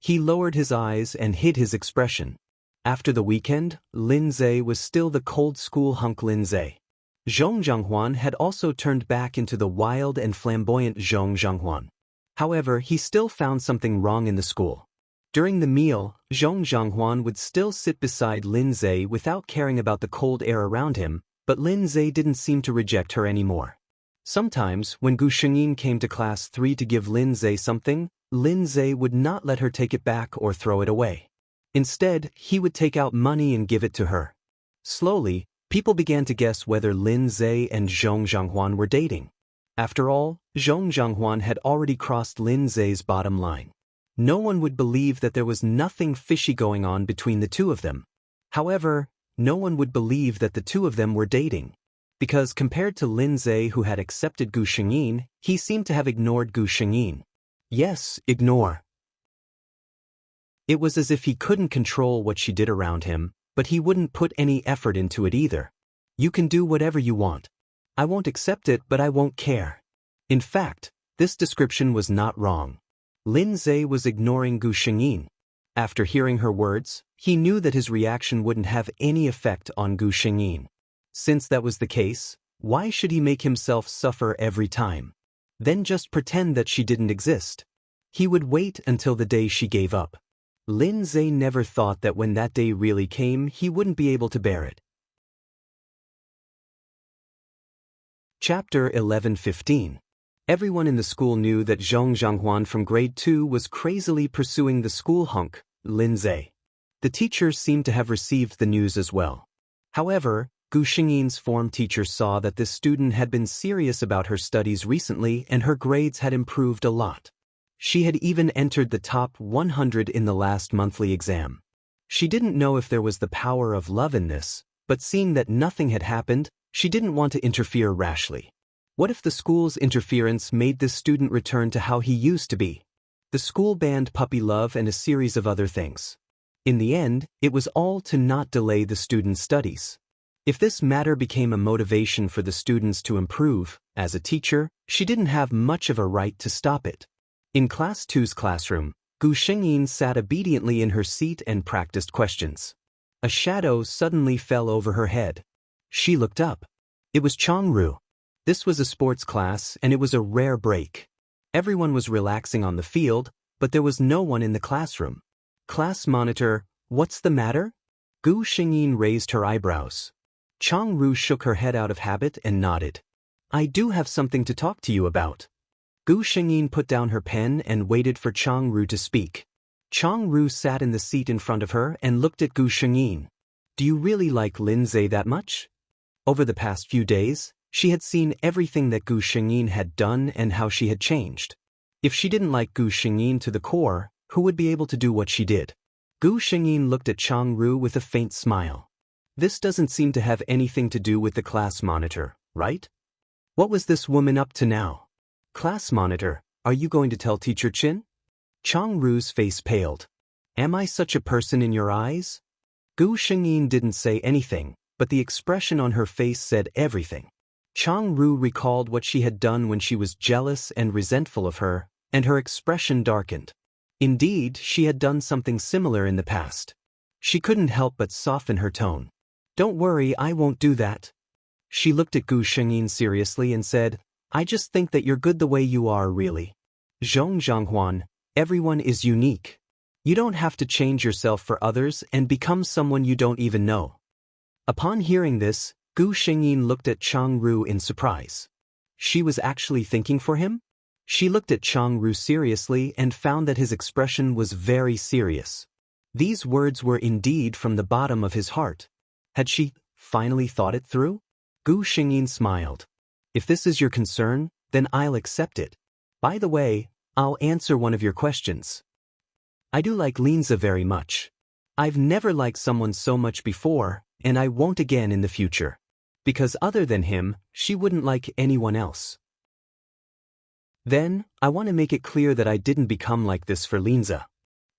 He lowered his eyes and hid his expression. After the weekend, Lin Zhe was still the cold school hunk Lin Zhe. Zhong Zhanghuan had also turned back into the wild and flamboyant Zhong Zhanghuan. However, he still found something wrong in the school. During the meal, Zhong Zhanghuan would still sit beside Lin Zhe without caring about the cold air around him, but Lin Zhe didn't seem to reject her anymore. Sometimes, when Gu Shengyin came to class 3 to give Lin Zhe something, Lin Zhe would not let her take it back or throw it away. Instead, he would take out money and give it to her. Slowly, people began to guess whether Lin Zhe and Zhong Zhanghuan were dating. After all, Zhong Zhanghuan had already crossed Lin Zhe's bottom line. No one would believe that there was nothing fishy going on between the two of them. However, no one would believe that the two of them were dating. Because compared to Lin Zhe, who had accepted Gu Shengyin, he seemed to have ignored Gu Shengyin. Yes, ignore. It was as if he couldn't control what she did around him, but he wouldn't put any effort into it either. You can do whatever you want. I won't accept it, but I won't care. In fact, this description was not wrong. Lin Zhe was ignoring Gu Shengyin. After hearing her words, he knew that his reaction wouldn't have any effect on Gu Shengyin. Since that was the case, why should he make himself suffer every time? Then just pretend that she didn't exist. He would wait until the day she gave up. Lin Zhe never thought that when that day really came, he wouldn't be able to bear it. Chapter 11:15. Everyone in the school knew that Zhong Zhanghuan from grade 2 was crazily pursuing the school hunk, Lin Zhe. The teachers seemed to have received the news as well. However, Gu Shengyin's form teacher saw that this student had been serious about her studies recently and her grades had improved a lot. She had even entered the top 100 in the last monthly exam. She didn't know if there was the power of love in this, but seeing that nothing had happened, she didn't want to interfere rashly. What if the school's interference made this student return to how he used to be? The school banned puppy love and a series of other things. In the end, it was all to not delay the student's studies. If this matter became a motivation for the students to improve, as a teacher, she didn't have much of a right to stop it. In Class 2's classroom, Gu Shengyin sat obediently in her seat and practiced questions. A shadow suddenly fell over her head. She looked up. It was Changru. This was a sports class and it was a rare break. Everyone was relaxing on the field, but there was no one in the classroom. Class monitor, what's the matter? Gu Shengyin raised her eyebrows. Changru shook her head out of habit and nodded. I do have something to talk to you about. Gu Shengyin put down her pen and waited for Changru to speak. Changru sat in the seat in front of her and looked at Gu Shengyin. Do you really like Lin Zhe that much? Over the past few days, she had seen everything that Gu Shengyin had done and how she had changed. If she didn't like Gu Shengyin to the core, who would be able to do what she did? Gu Shengyin looked at Changru with a faint smile. This doesn't seem to have anything to do with the class monitor, right? What was this woman up to now? Class monitor, are you going to tell Teacher Chin? Changru's face paled. Am I such a person in your eyes? Gu Shengyin didn't say anything, but the expression on her face said everything. Changru recalled what she had done when she was jealous and resentful of her, and her expression darkened. Indeed, she had done something similar in the past. She couldn't help but soften her tone. Don't worry, I won't do that. She looked at Gu Shengyin seriously and said, I just think that you're good the way you are, really. Zhong Zhanghuan, everyone is unique. You don't have to change yourself for others and become someone you don't even know. Upon hearing this, Gu Shengyin looked at Changru in surprise. She was actually thinking for him? She looked at Changru seriously and found that his expression was very serious. These words were indeed from the bottom of his heart. Had she finally thought it through? Gu Shengyin smiled. If this is your concern, then I'll accept it. By the way, I'll answer one of your questions. I do like Lin Zhe very much. I've never liked someone so much before, and I won't again in the future. Because other than him, she wouldn't like anyone else. Then, I want to make it clear that I didn't become like this for Lin Zhe.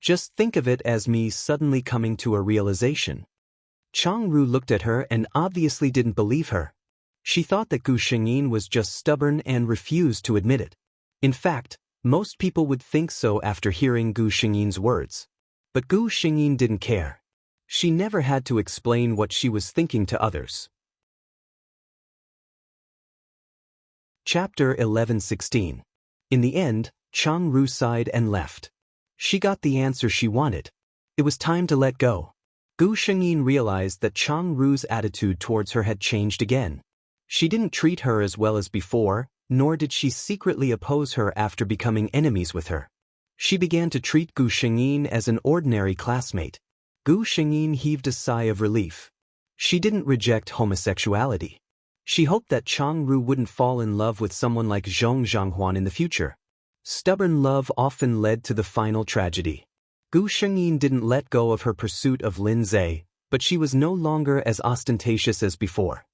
Just think of it as me suddenly coming to a realization. Changru looked at her and obviously didn't believe her. She thought that Gu Shengyin was just stubborn and refused to admit it. In fact, most people would think so after hearing Gu Shengyin's words. But Gu Shengyin didn't care. She never had to explain what she was thinking to others. Chapter 11:16. In the end, Changru sighed and left. She got the answer she wanted. It was time to let go. Gu Shengyin realized that Changru's attitude towards her had changed again. She didn't treat her as well as before, nor did she secretly oppose her after becoming enemies with her. She began to treat Gu Shengyin as an ordinary classmate. Gu Shengyin heaved a sigh of relief. She didn't reject homosexuality. She hoped that Chang Ru wouldn't fall in love with someone like Zhong Zhanghuan in the future. Stubborn love often led to the final tragedy. Gu Shengyin didn't let go of her pursuit of Lin Zhe, but she was no longer as ostentatious as before.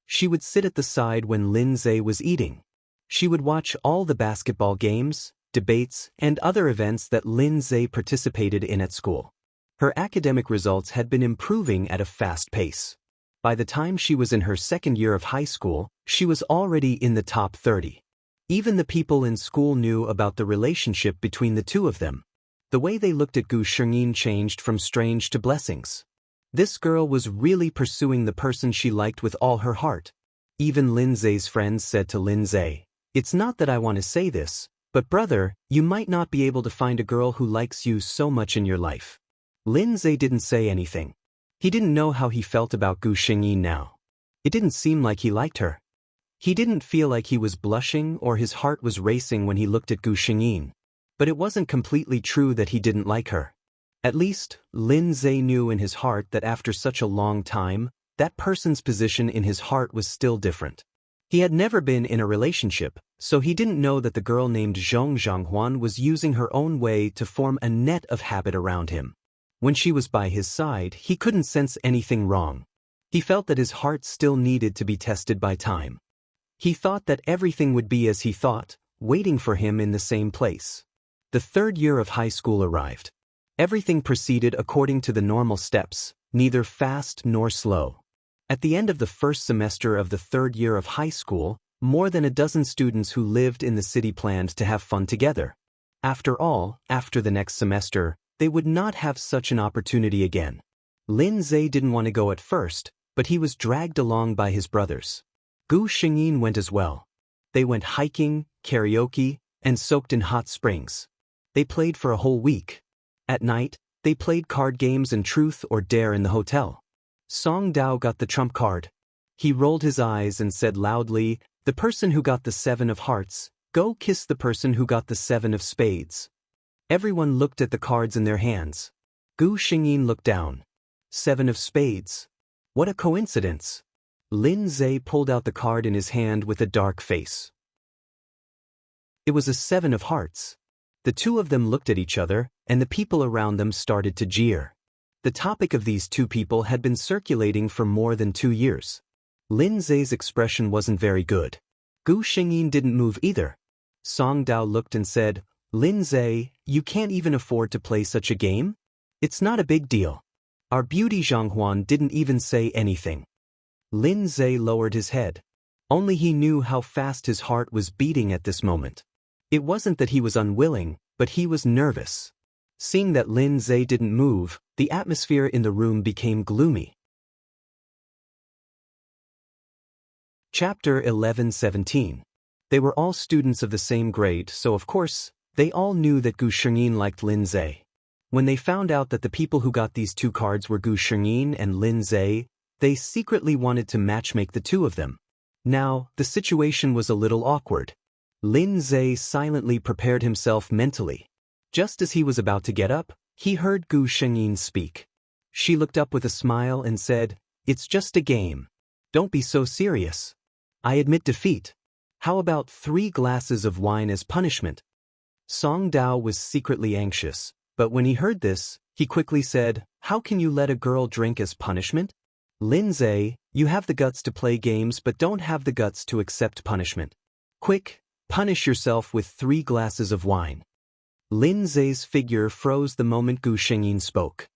She would sit at the side when Lin Zhe was eating. She would watch all the basketball games, debates, and other events that Lin Zhe participated in at school. Her academic results had been improving at a fast pace. By the time she was in her second year of high school, she was already in the top 30. Even the people in school knew about the relationship between the two of them. The way they looked at Gu Shengyin changed from strange to blessings. This girl was really pursuing the person she liked with all her heart. Even Lin Zhe's friends said to Lin Zhe, "It's not that I want to say this, but brother, you might not be able to find a girl who likes you so much in your life." Lin Zhe didn't say anything. He didn't know how he felt about Gu Shengyin now. It didn't seem like he liked her. He didn't feel like he was blushing or his heart was racing when he looked at Gu Shengyin. But it wasn't completely true that he didn't like her. At least, Lin Zhe knew in his heart that after such a long time, that person's position in his heart was still different. He had never been in a relationship, so he didn't know that the girl named Zhong Zhanghuan was using her own way to form a net of habit around him. When she was by his side, he couldn't sense anything wrong. He felt that his heart still needed to be tested by time. He thought that everything would be as he thought, waiting for him in the same place. The third year of high school arrived. Everything proceeded according to the normal steps, neither fast nor slow. At the end of the first semester of the third year of high school, more than a dozen students who lived in the city planned to have fun together. After all, after the next semester, they would not have such an opportunity again. Lin Zhe didn't want to go at first, but he was dragged along by his brothers. Gu Shengyin went as well. They went hiking, karaoke, and soaked in hot springs. They played for a whole week. At night, they played card games and truth or dare in the hotel. Song Dao got the trump card. He rolled his eyes and said loudly, "The person who got the 7 of hearts, go kiss the person who got the 7 of spades." Everyone looked at the cards in their hands. Gu Shengyin looked down. 7 of spades. What a coincidence. Lin Zhe pulled out the card in his hand with a dark face. It was a 7 of hearts. The two of them looked at each other, and the people around them started to jeer. The topic of these two people had been circulating for more than 2 years. Lin Zhe's expression wasn't very good. Gu Shengyin didn't move either. Song Dao looked and said, "Lin Zhe, you can't even afford to play such a game? It's not a big deal." Our beauty Zhanghuan didn't even say anything. Lin Zhe lowered his head. Only he knew how fast his heart was beating at this moment. It wasn't that he was unwilling, but he was nervous. Seeing that Lin Zhe didn't move, the atmosphere in the room became gloomy. Chapter 11-17. They were all students of the same grade, so of course, they all knew that Gu Shengyin liked Lin Zhe. When they found out that the people who got these two cards were Gu Shengyin and Lin Zhe, they secretly wanted to matchmake the two of them. Now, the situation was a little awkward. Lin Zhe silently prepared himself mentally. Just as he was about to get up, he heard Gu Shengyin speak. She looked up with a smile and said, "It's just a game. Don't be so serious. I admit defeat. How about 3 glasses of wine as punishment?" Song Dao was secretly anxious, but when he heard this, he quickly said, "How can you let a girl drink as punishment? Lin Zhe, you have the guts to play games but don't have the guts to accept punishment. Quick, punish yourself with 3 glasses of wine." Lin Zhe's figure froze the moment Gu Shengyin spoke.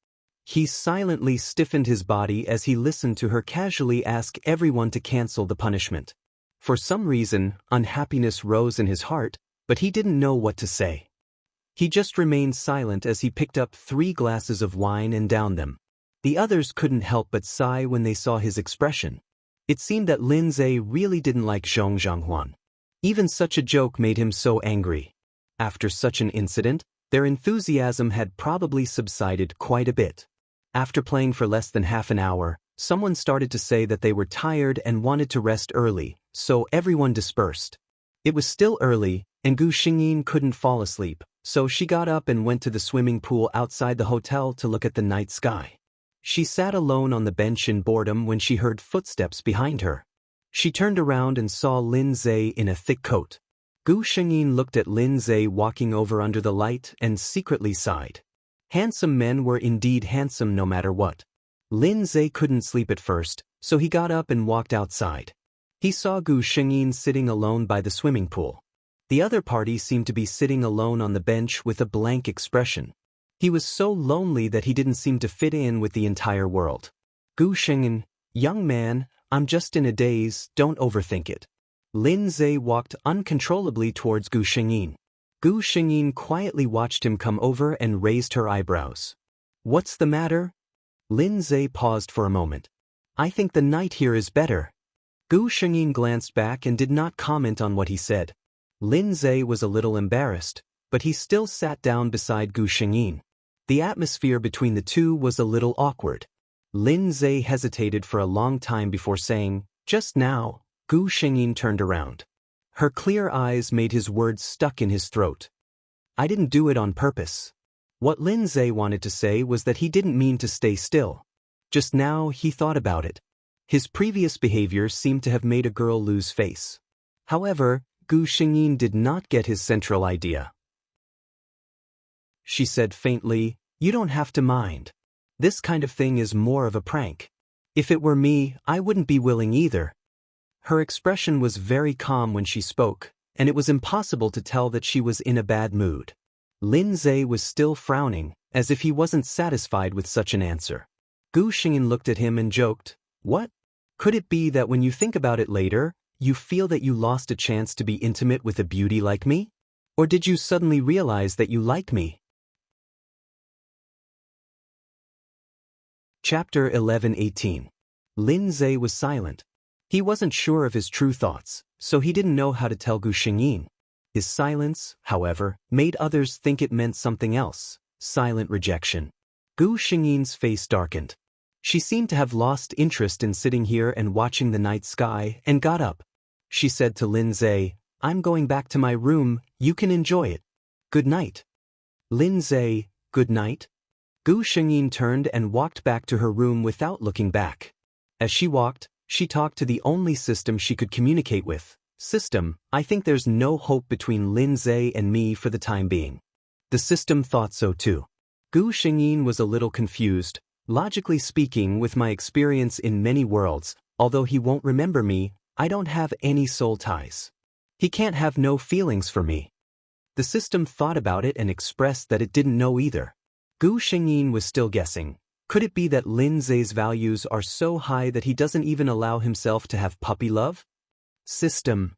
He silently stiffened his body as he listened to her casually ask everyone to cancel the punishment. For some reason, unhappiness rose in his heart, but he didn't know what to say. He just remained silent as he picked up 3 glasses of wine and downed them. The others couldn't help but sigh when they saw his expression. It seemed that Lin Zhe really didn't like Zhong Zhanghuan. Even such a joke made him so angry. After such an incident, their enthusiasm had probably subsided quite a bit. After playing for less than half an hour, someone started to say that they were tired and wanted to rest early, so everyone dispersed. It was still early, and Gu Xingyin couldn't fall asleep, so she got up and went to the swimming pool outside the hotel to look at the night sky. She sat alone on the bench in boredom when she heard footsteps behind her. She turned around and saw Lin Zhe in a thick coat. Gu Xingyin looked at Lin Zhe walking over under the light and secretly sighed. Handsome men were indeed handsome no matter what. Lin Zhe couldn't sleep at first, so he got up and walked outside. He saw Gu Xingyin sitting alone by the swimming pool. The other party seemed to be sitting alone on the bench with a blank expression. He was so lonely that he didn't seem to fit in with the entire world. Gu Xingyin, young man, I'm just in a daze, don't overthink it. Lin Zhe walked uncontrollably towards Gu Xingyin. Gu Xingyin quietly watched him come over and raised her eyebrows. What's the matter? Lin Zhe paused for a moment. I think the night here is better. Gu Xingyin glanced back and did not comment on what he said. Lin Zhe was a little embarrassed, but he still sat down beside Gu Xingyin. The atmosphere between the two was a little awkward. Lin Zhe hesitated for a long time before saying, just now. Gu Xingyin turned around. Her clear eyes made his words stuck in his throat. I didn't do it on purpose. What Lin Zhe wanted to say was that he didn't mean to stay still. Just now he thought about it. His previous behavior seemed to have made a girl lose face. However, Gu Xingyin did not get his central idea. She said faintly, you don't have to mind. This kind of thing is more of a prank. If it were me, I wouldn't be willing either. Her expression was very calm when she spoke, and it was impossible to tell that she was in a bad mood. Lin Zhe was still frowning, as if he wasn't satisfied with such an answer. Gu Xingyin looked at him and joked, what? Could it be that when you think about it later, you feel that you lost a chance to be intimate with a beauty like me? Or did you suddenly realize that you like me? Chapter 11:18. Lin Zhe was silent. He wasn't sure of his true thoughts, so he didn't know how to tell Gu Xingyin. His silence, however, made others think it meant something else, silent rejection. Gu Xingyin's face darkened. She seemed to have lost interest in sitting here and watching the night sky and got up. She said to Lin Zhe, I'm going back to my room, you can enjoy it. Good night. Lin Zhe, good night. Gu Xingyin turned and walked back to her room without looking back. As she walked, she talked to the only system she could communicate with. System, I think there's no hope between Lin Zhe and me for the time being. The system thought so too. Gu Xingyin was a little confused. Logically speaking, with my experience in many worlds, although he won't remember me, I don't have any soul ties. He can't have no feelings for me. The system thought about it and expressed that it didn't know either. Gu Xingyin was still guessing. Could it be that Lin Zhe's values are so high that he doesn't even allow himself to have puppy love? System.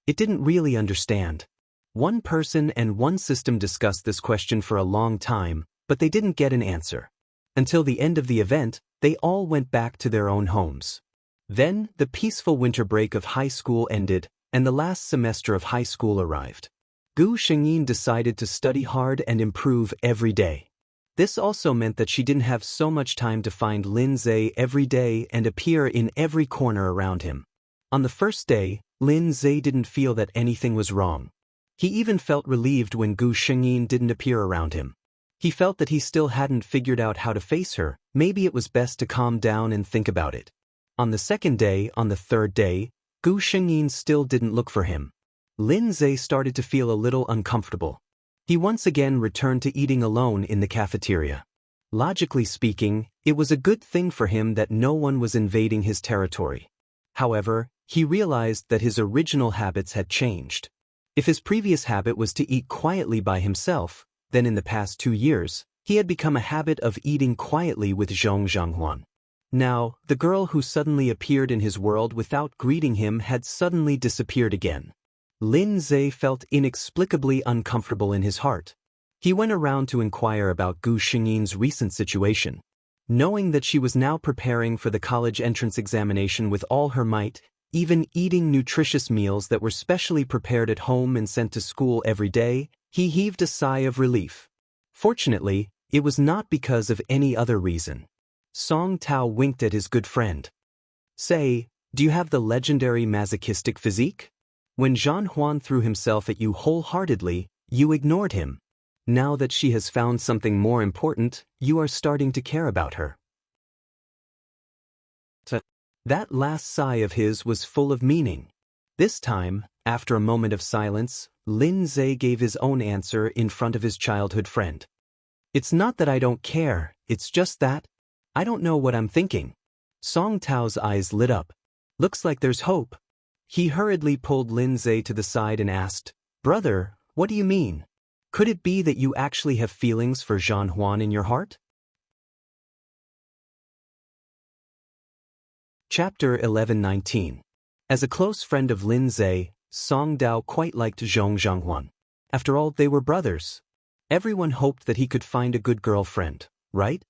It didn't really understand. One person and one system discussed this question for a long time, but they didn't get an answer. Until the end of the event, they all went back to their own homes. Then, the peaceful winter break of high school ended, and the last semester of high school arrived. Gu Xingyin decided to study hard and improve every day. This also meant that she didn't have so much time to find Lin Zhe every day and appear in every corner around him. On the first day, Lin Zhe didn't feel that anything was wrong. He even felt relieved when Gu Xingyin didn't appear around him. He felt that he still hadn't figured out how to face her. Maybe it was best to calm down and think about it. On the second day, on the third day, Gu Xingyin still didn't look for him. Lin Zhe started to feel a little uncomfortable. He once again returned to eating alone in the cafeteria. Logically speaking, it was a good thing for him that no one was invading his territory. However, he realized that his original habits had changed. If his previous habit was to eat quietly by himself, then in the past 2 years, he had become a habit of eating quietly with Zhong Zhanghuan. Now, the girl who suddenly appeared in his world without greeting him had suddenly disappeared again. Lin Zhe felt inexplicably uncomfortable in his heart. He went around to inquire about Gu Xingyin's recent situation. Knowing that she was now preparing for the college entrance examination with all her might, even eating nutritious meals that were specially prepared at home and sent to school every day, he heaved a sigh of relief. Fortunately, it was not because of any other reason. Song Tao winked at his good friend. Say, do you have the legendary masochistic physique? When Jean Huan threw himself at you wholeheartedly, you ignored him. Now that she has found something more important, you are starting to care about her. That last sigh of his was full of meaning. This time, after a moment of silence, Lin Zhe gave his own answer in front of his childhood friend. It's not that I don't care, it's just that I don't know what I'm thinking. Song Tao's eyes lit up. Looks like there's hope. He hurriedly pulled Lin Zhe to the side and asked, Brother, what do you mean? Could it be that you actually have feelings for Jean Huan in your heart? Chapter 11:19. As a close friend of Lin Zhe, Song Dao quite liked Zhong Zhanghuan. After all, they were brothers. Everyone hoped that he could find a good girlfriend, right?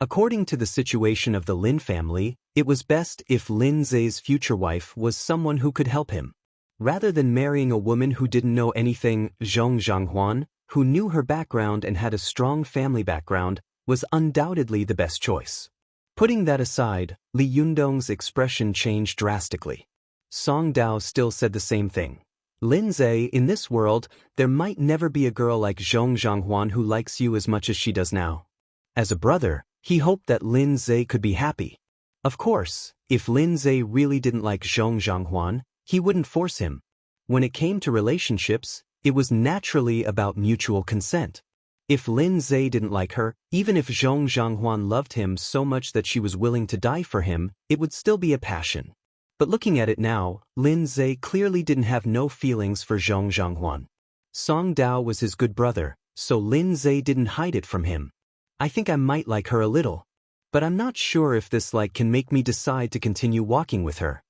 According to the situation of the Lin family, it was best if Lin Zhe's future wife was someone who could help him. Rather than marrying a woman who didn't know anything, Zhong Zhanghuan, who knew her background and had a strong family background, was undoubtedly the best choice. Putting that aside, Li Yundong's expression changed drastically. Song Dao still said the same thing. Lin Zhe, in this world, there might never be a girl like Zhong Zhanghuan who likes you as much as she does now. As a brother, he hoped that Lin Zhe could be happy. Of course, if Lin Zhe really didn't like Zhong Zhanghuan, he wouldn't force him. When it came to relationships, it was naturally about mutual consent. If Lin Zhe didn't like her, even if Zhong Zhanghuan loved him so much that she was willing to die for him, it would still be a passion. But looking at it now, Lin Zhe clearly didn't have no feelings for Zhong Zhanghuan. Song Dao was his good brother, so Lin Zhe didn't hide it from him. I think I might like her a little. But I'm not sure if this like can make me decide to continue walking with her.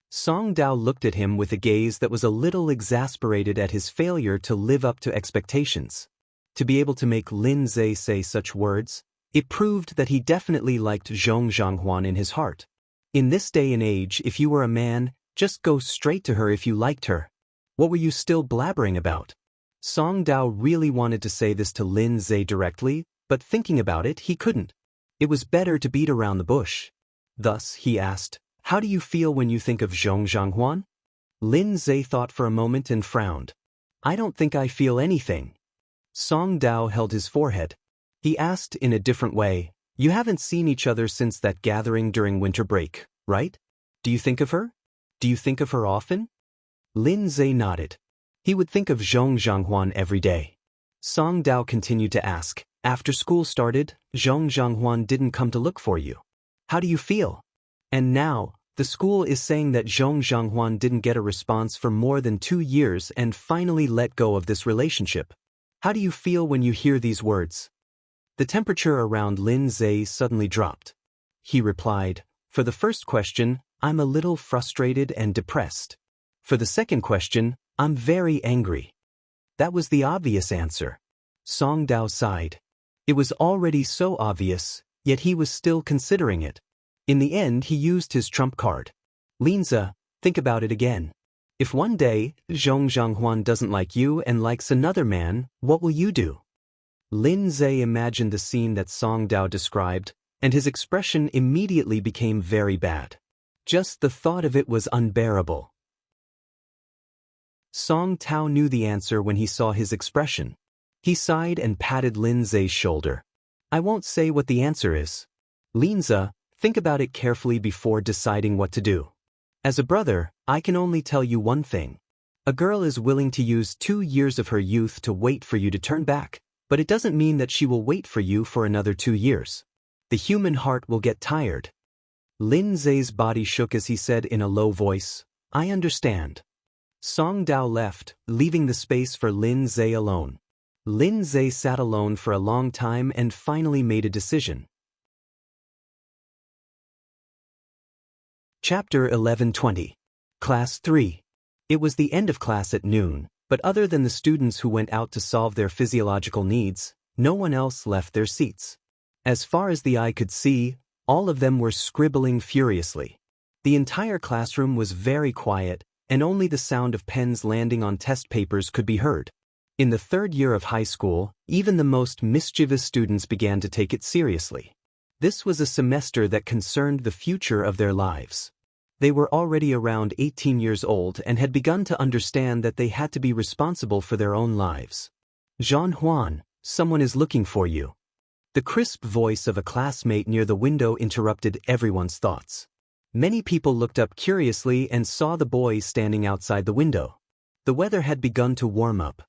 Song Dao looked at him with a gaze that was a little exasperated at his failure to live up to expectations. To be able to make Lin Zhe say such words, it proved that he definitely liked Zhong Zhanghuan in his heart. In this day and age, if you were a man, just go straight to her if you liked her. What were you still blabbering about? Song Dao really wanted to say this to Lin Zhe directly, but thinking about it, he couldn't. It was better to beat around the bush. Thus, he asked, How do you feel when you think of Zhong Zhanghuan? Lin Zhe thought for a moment and frowned. I don't think I feel anything. Song Dao held his forehead. He asked in a different way, You haven't seen each other since that gathering during winter break, right? Do you think of her? Do you think of her often? Lin Zhe nodded. He would think of Zhong Zhanghuan every day. Song Dao continued to ask, After school started, Zhong Zhanghuan didn't come to look for you. How do you feel? And now, the school is saying that Zhong Zhanghuan didn't get a response for more than 2 years and finally let go of this relationship. How do you feel when you hear these words? The temperature around Lin Zhe suddenly dropped. He replied, For the first question, I'm a little frustrated and depressed. For the second question, I'm very angry. That was the obvious answer. Song Dao sighed. It was already so obvious, yet he was still considering it. In the end, he used his trump card. Linza, think about it again. If one day, Zhong Zhanghuan doesn't like you and likes another man, what will you do? Lin Zhe imagined the scene that Song Dao described, and his expression immediately became very bad. Just the thought of it was unbearable. Song Tao knew the answer when he saw his expression. He sighed and patted Lin Zhe's shoulder. I won't say what the answer is. Linza, think about it carefully before deciding what to do. As a brother, I can only tell you one thing. A girl is willing to use 2 years of her youth to wait for you to turn back, but it doesn't mean that she will wait for you for another 2 years. The human heart will get tired. Lin Zhe's body shook as he said in a low voice, I understand. Song Dao left, leaving the space for Lin Zhe alone. Lin Zhe sat alone for a long time and finally made a decision. Chapter 11:20. Class 3. It was the end of class at noon, but other than the students who went out to solve their physiological needs, no one else left their seats. As far as the eye could see, all of them were scribbling furiously. The entire classroom was very quiet, and only the sound of pens landing on test papers could be heard. In the 3rd year of high school, even the most mischievous students began to take it seriously. This was a semester that concerned the future of their lives. They were already around 18 years old and had begun to understand that they had to be responsible for their own lives. Jean Juan, someone is looking for you. The crisp voice of a classmate near the window interrupted everyone's thoughts. Many people looked up curiously and saw the boy standing outside the window. The weather had begun to warm up.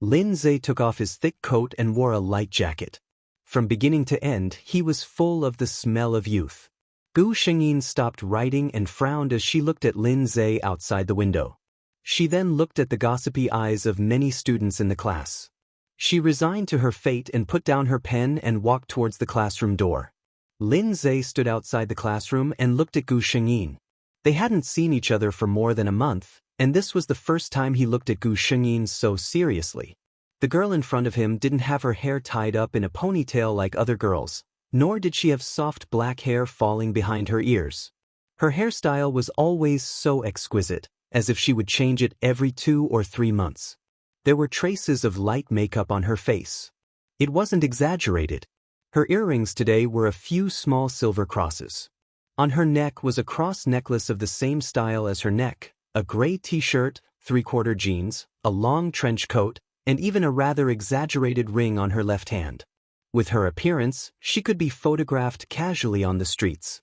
Lin Zhe took off his thick coat and wore a light jacket. From beginning to end, he was full of the smell of youth. Gu Shengyin stopped writing and frowned as she looked at Lin Zhe outside the window. She then looked at the gossipy eyes of many students in the class. She resigned to her fate and put down her pen and walked towards the classroom door. Lin Zhe stood outside the classroom and looked at Gu Shengyin. They hadn't seen each other for more than a month, and this was the first time he looked at Gu Shengyin so seriously. The girl in front of him didn't have her hair tied up in a ponytail like other girls, nor did she have soft black hair falling behind her ears. Her hairstyle was always so exquisite, as if she would change it every 2 or 3 months. There were traces of light makeup on her face. It wasn't exaggerated. Her earrings today were a few small silver crosses. On her neck was a cross necklace of the same style as her neck, a gray t-shirt, 3/4 jeans, a long trench coat, and even a rather exaggerated ring on her left hand. With her appearance, she could be photographed casually on the streets.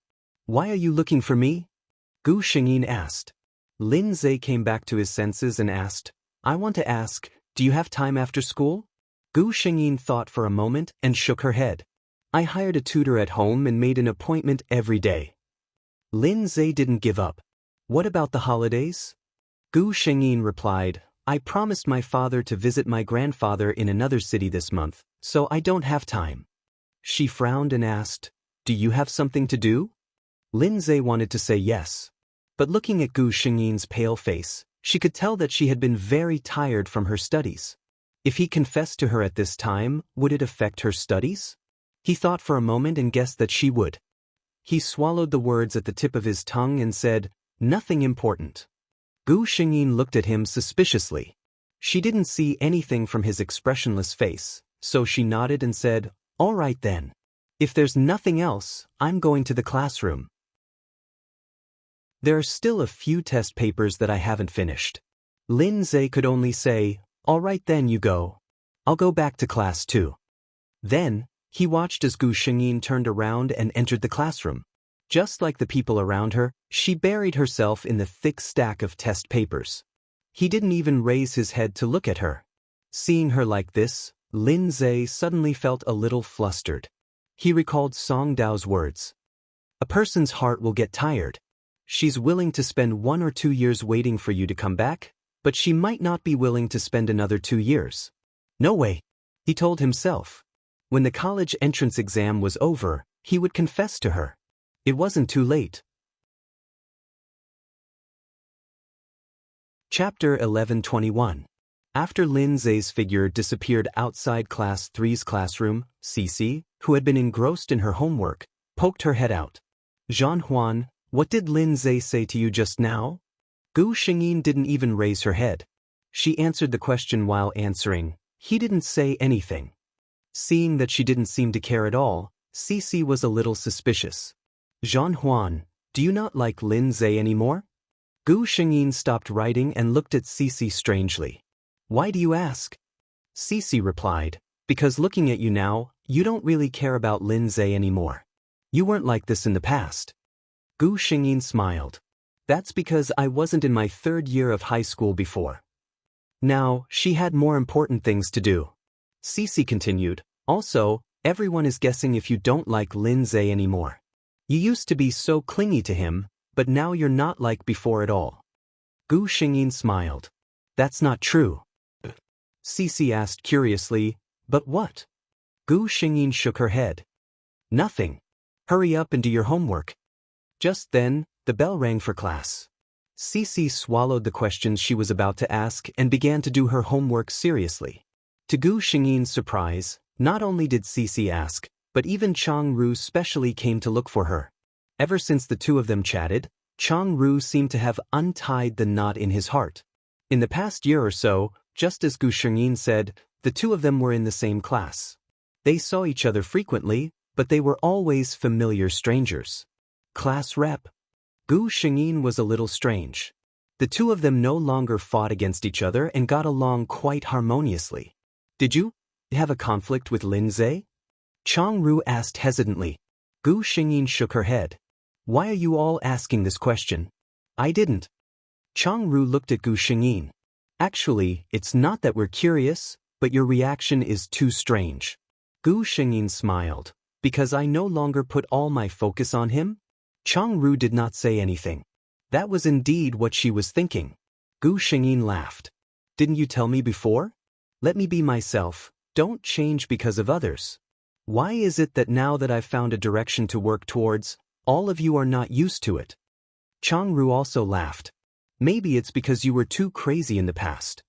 "Why are you looking for me?" Gu Shengyin asked. Lin Zhe came back to his senses and asked, "I want to ask, do you have time after school?" Gu Shengyin thought for a moment and shook her head. "I hired a tutor at home and made an appointment every day." Lin Zhe didn't give up. "What about the holidays?" Gu Shengyin replied, "I promised my father to visit my grandfather in another city this month, so I don't have time." She frowned and asked, "Do you have something to do?" Lin Zhe wanted to say yes. But looking at Gu Shengyin's pale face, she could tell that she had been very tired from her studies. If he confessed to her at this time, would it affect her studies? He thought for a moment and guessed that she would. He swallowed the words at the tip of his tongue and said, "Nothing important." Gu Shengyin looked at him suspiciously. She didn't see anything from his expressionless face, so she nodded and said, "All right then. If there's nothing else, I'm going to the classroom. There are still a few test papers that I haven't finished." Lin Zhe could only say, "All right then, you go. I'll go back to class too." Then, he watched as Gu Shengyin turned around and entered the classroom. Just like the people around her, she buried herself in the thick stack of test papers. He didn't even raise his head to look at her. Seeing her like this, Lin Zhe suddenly felt a little flustered. He recalled Song Dao's words. "A person's heart will get tired. She's willing to spend 1 or 2 years waiting for you to come back, but she might not be willing to spend another 2 years. No way," he told himself. When the college entrance exam was over, he would confess to her. It wasn't too late. Chapter 11:21. After Lin Zhe's figure disappeared outside Class 3's classroom, Cici, who had been engrossed in her homework, poked her head out. "Jean Juan, what did Lin Zhe say to you just now?" Gu Shengyin didn't even raise her head. She answered the question while answering, "He didn't say anything." Seeing that she didn't seem to care at all, Cici was a little suspicious. "Jean Juan, do you not like Lin Zhe anymore?" Gu Shengyin stopped writing and looked at Cici strangely. "Why do you ask?" Cici replied, "Because looking at you now, you don't really care about Lin Zhe anymore. You weren't like this in the past." Gu Shengyin smiled. "That's because I wasn't in my 3rd year of high school before. Now, she had more important things to do." Cici continued, "Also, everyone is guessing if you don't like Lin Zhe anymore. You used to be so clingy to him, but now you're not like before at all." Gu Shengyin smiled. "That's not true." Cici asked curiously, "But what?" Gu Shengyin shook her head. "Nothing. Hurry up and do your homework." Just then, the bell rang for class. Cici swallowed the questions she was about to ask and began to do her homework seriously. To Gu Shengyin's surprise, not only did Cici ask, but even Chang Ru specially came to look for her. Ever since the two of them chatted, Chang Ru seemed to have untied the knot in his heart. In the past year or so, just as Gu Shengyin said, the two of them were in the same class. They saw each other frequently, but they were always familiar strangers. "Class rep." Gu Shengyin was a little strange. The two of them no longer fought against each other and got along quite harmoniously. Did you have a conflict with Lin Zhe? Chang Ru asked hesitantly. Gu Shengyin shook her head. Why are you all asking this question? I didn't. Chang Ru looked at Gu Shengyin. Actually, it's not that we're curious, but your reaction is too strange. Gu Shengyin smiled. Because I no longer put all my focus on him? Chang Ru did not say anything. That was indeed what she was thinking. Gu Shengyin laughed. Didn't you tell me before? Let me be myself, don't change because of others. Why is it that now that I've found a direction to work towards, all of you are not used to it? Chang Ru also laughed. Maybe it's because you were too crazy in the past.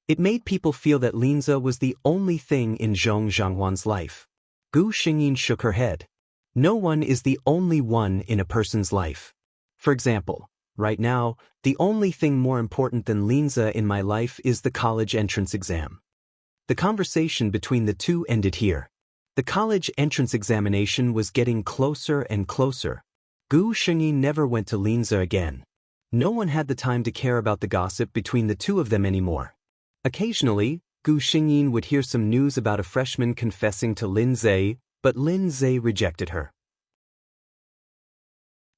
It made people feel that Linza was the only thing in Zhong Zhanghuan's life. Gu Shengyin shook her head. No one is the only one in a person's life. For example, right now, the only thing more important than Linza in my life is the college entrance exam. The conversation between the two ended here. The college entrance examination was getting closer and closer. Gu Shengyin never went to Linza again. No one had the time to care about the gossip between the two of them anymore. Occasionally, Gu Shengyin would hear some news about a freshman confessing to Lin Zhe, but Lin Zhe rejected her.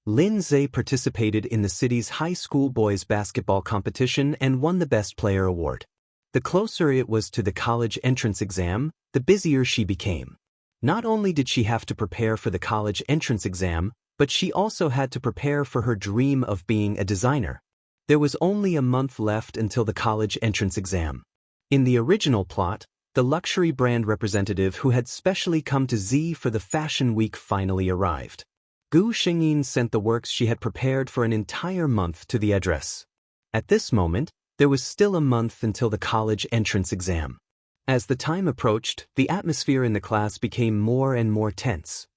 Lin Zhe participated in the city's high school boys basketball competition and won the Best Player award. The closer it was to the college entrance exam, the busier she became. Not only did she have to prepare for the college entrance exam, but she also had to prepare for her dream of being a designer. There was only a month left until the college entrance exam. In the original plot, the luxury brand representative who had specially come to Z for the fashion week finally arrived. Gu Shengyin sent the works she had prepared for an entire month to the address. At this moment, there was still a month until the college entrance exam. As the time approached, the atmosphere in the class became more and more tense.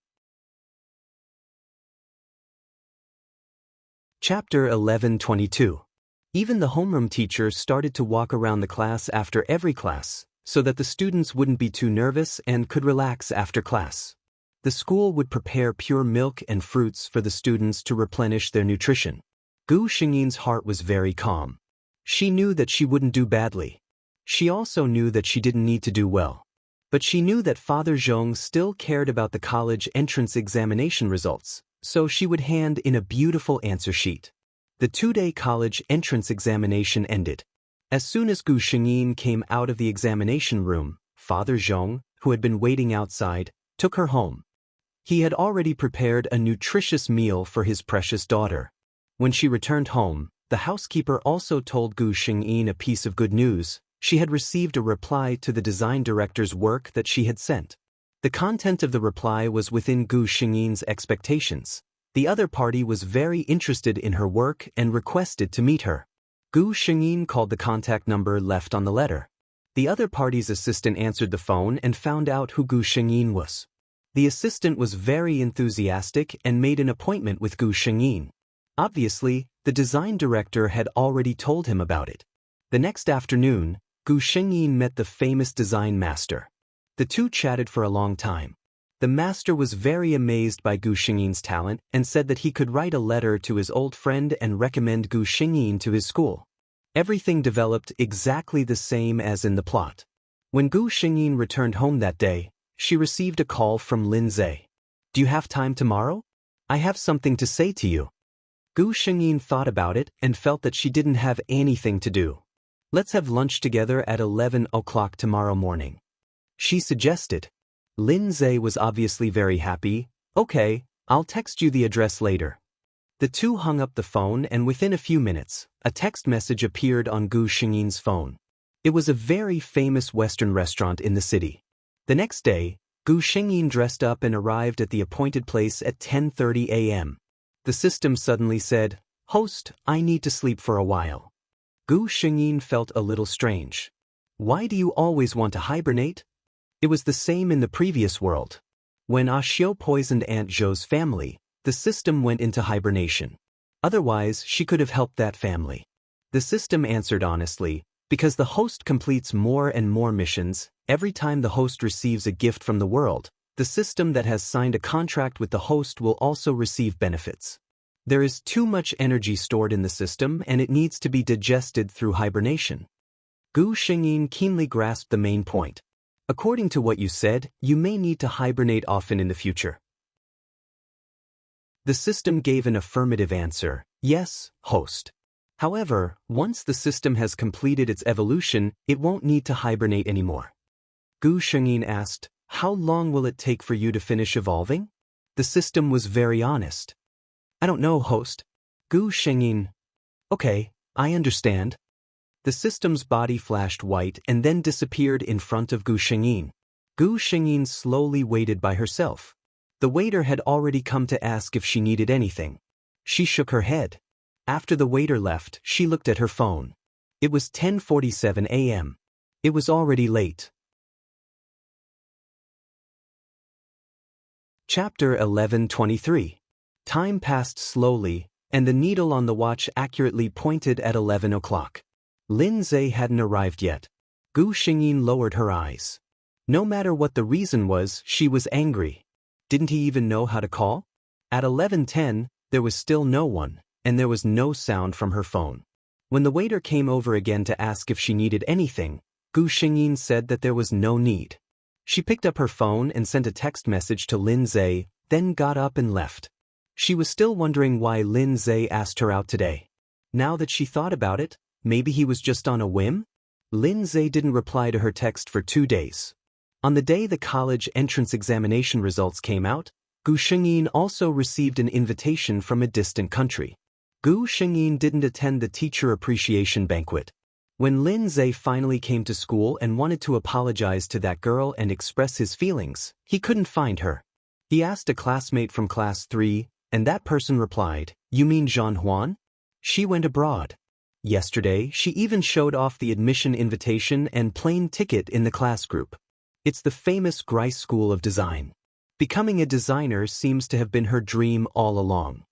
Chapter 11:22. Even the homeroom teacher started to walk around the class after every class, so that the students wouldn't be too nervous and could relax after class. The school would prepare pure milk and fruits for the students to replenish their nutrition. Gu Shengyin's heart was very calm. She knew that she wouldn't do badly. She also knew that she didn't need to do well. But she knew that Father Zhong still cared about the college entrance examination results, so she would hand in a beautiful answer sheet. The 2-day college entrance examination ended. As soon as Gu Shengyin came out of the examination room, Father Zhong, who had been waiting outside, took her home. He had already prepared a nutritious meal for his precious daughter. When she returned home, the housekeeper also told Gu Shengyin a piece of good news. She had received a reply to the design director's work that she had sent. The content of the reply was within Gu Shengyin's expectations. The other party was very interested in her work and requested to meet her. Gu Shengyin called the contact number left on the letter. The other party's assistant answered the phone and found out who Gu Shengyin was. The assistant was very enthusiastic and made an appointment with Gu Shengyin. Obviously, the design director had already told him about it. The next afternoon, Gu Shengyin met the famous design master. The two chatted for a long time. The master was very amazed by Gu Shengyin's talent and said that he could write a letter to his old friend and recommend Gu Shengyin to his school. Everything developed exactly the same as in the plot. When Gu Shengyin returned home that day, she received a call from Lin Zhe. Do you have time tomorrow? I have something to say to you. Gu Shengyin thought about it and felt that she didn't have anything to do. Let's have lunch together at 11 o'clock tomorrow morning. She suggested. Lin Zhe was obviously very happy. Okay, I'll text you the address later. The two hung up the phone and within a few minutes, a text message appeared on Gu Shengyin's phone. It was a very famous Western restaurant in the city. The next day, Gu Shengyin dressed up and arrived at the appointed place at 10:30 a.m. The system suddenly said, "Host, I need to sleep for a while." Gu Shengyin felt a little strange. Why do you always want to hibernate? It was the same in the previous world. When Ah Xiu poisoned Aunt Zhou's family, the system went into hibernation. Otherwise, she could have helped that family. The system answered honestly, because the host completes more and more missions, every time the host receives a gift from the world, the system that has signed a contract with the host will also receive benefits. There is too much energy stored in the system and it needs to be digested through hibernation. Gu Shengyin keenly grasped the main point. According to what you said, you may need to hibernate often in the future. The system gave an affirmative answer. Yes, host. However, once the system has completed its evolution, it won't need to hibernate anymore. Gu Shengyin asked, how long will it take for you to finish evolving? The system was very honest. I don't know, host. Gu Shengyin. Okay, I understand. The system's body flashed white and then disappeared in front of Gu Shengyin. Gu Shengyin slowly waited by herself. The waiter had already come to ask if she needed anything. She shook her head. After the waiter left, she looked at her phone. It was 10:47 a.m. It was already late. Chapter 11:23. Time passed slowly, and the needle on the watch accurately pointed at 11 o'clock. Lin Zhe hadn't arrived yet. Gu Shengyin lowered her eyes. No matter what the reason was, she was angry. Didn't he even know how to call? At 11:10, there was still no one, and there was no sound from her phone. When the waiter came over again to ask if she needed anything, Gu Shengyin said that there was no need. She picked up her phone and sent a text message to Lin Zhe, then got up and left. She was still wondering why Lin Zhe asked her out today. Now that she thought about it, maybe he was just on a whim? Lin Zhe didn't reply to her text for 2 days. On the day the college entrance examination results came out, Gu Shengyin also received an invitation from a distant country. Gu Shengyin didn't attend the teacher appreciation banquet. When Lin Zhe finally came to school and wanted to apologize to that girl and express his feelings, he couldn't find her. He asked a classmate from class 3, and that person replied, "You mean Zhang Huan? She went abroad." Yesterday, she even showed off the admission invitation and plane ticket in the class group. It's the famous Grice School of Design. Becoming a designer seems to have been her dream all along.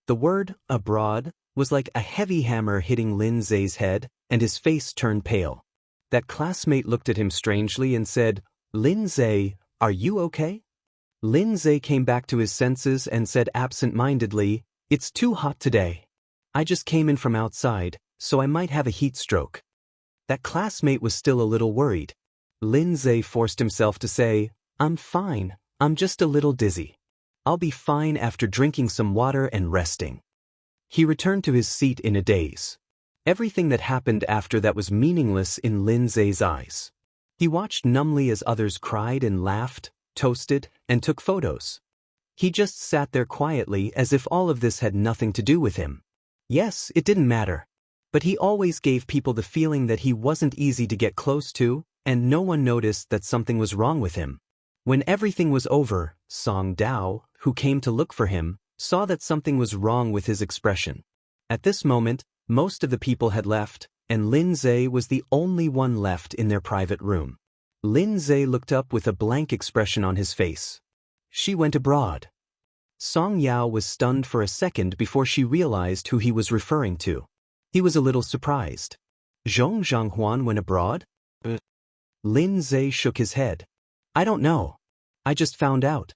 The word, abroad, was like a heavy hammer hitting Lin Zhe's head, and his face turned pale. That classmate looked at him strangely and said, "Lin Zhe, are you okay?" Lin Zhe came back to his senses and said absent-mindedly, "It's too hot today. I just came in from outside, so I might have a heat stroke." That classmate was still a little worried. Lin Zhe forced himself to say, "I'm fine, I'm just a little dizzy. I'll be fine after drinking some water and resting." He returned to his seat in a daze. Everything that happened after that was meaningless in Lin Zhe's eyes. He watched numbly as others cried and laughed, toasted, and took photos. He just sat there quietly as if all of this had nothing to do with him. Yes, it didn't matter. But he always gave people the feeling that he wasn't easy to get close to, and no one noticed that something was wrong with him. When everything was over, Song Dao, who came to look for him, saw that something was wrong with his expression. At this moment, most of the people had left, and Lin Zhe was the only one left in their private room. Lin Zhe looked up with a blank expression on his face. She went abroad. Song Yao was stunned for a second before she realized who he was referring to. He was a little surprised. Zhang Huan went abroad? Lin Zhe shook his head. "I don't know. I just found out."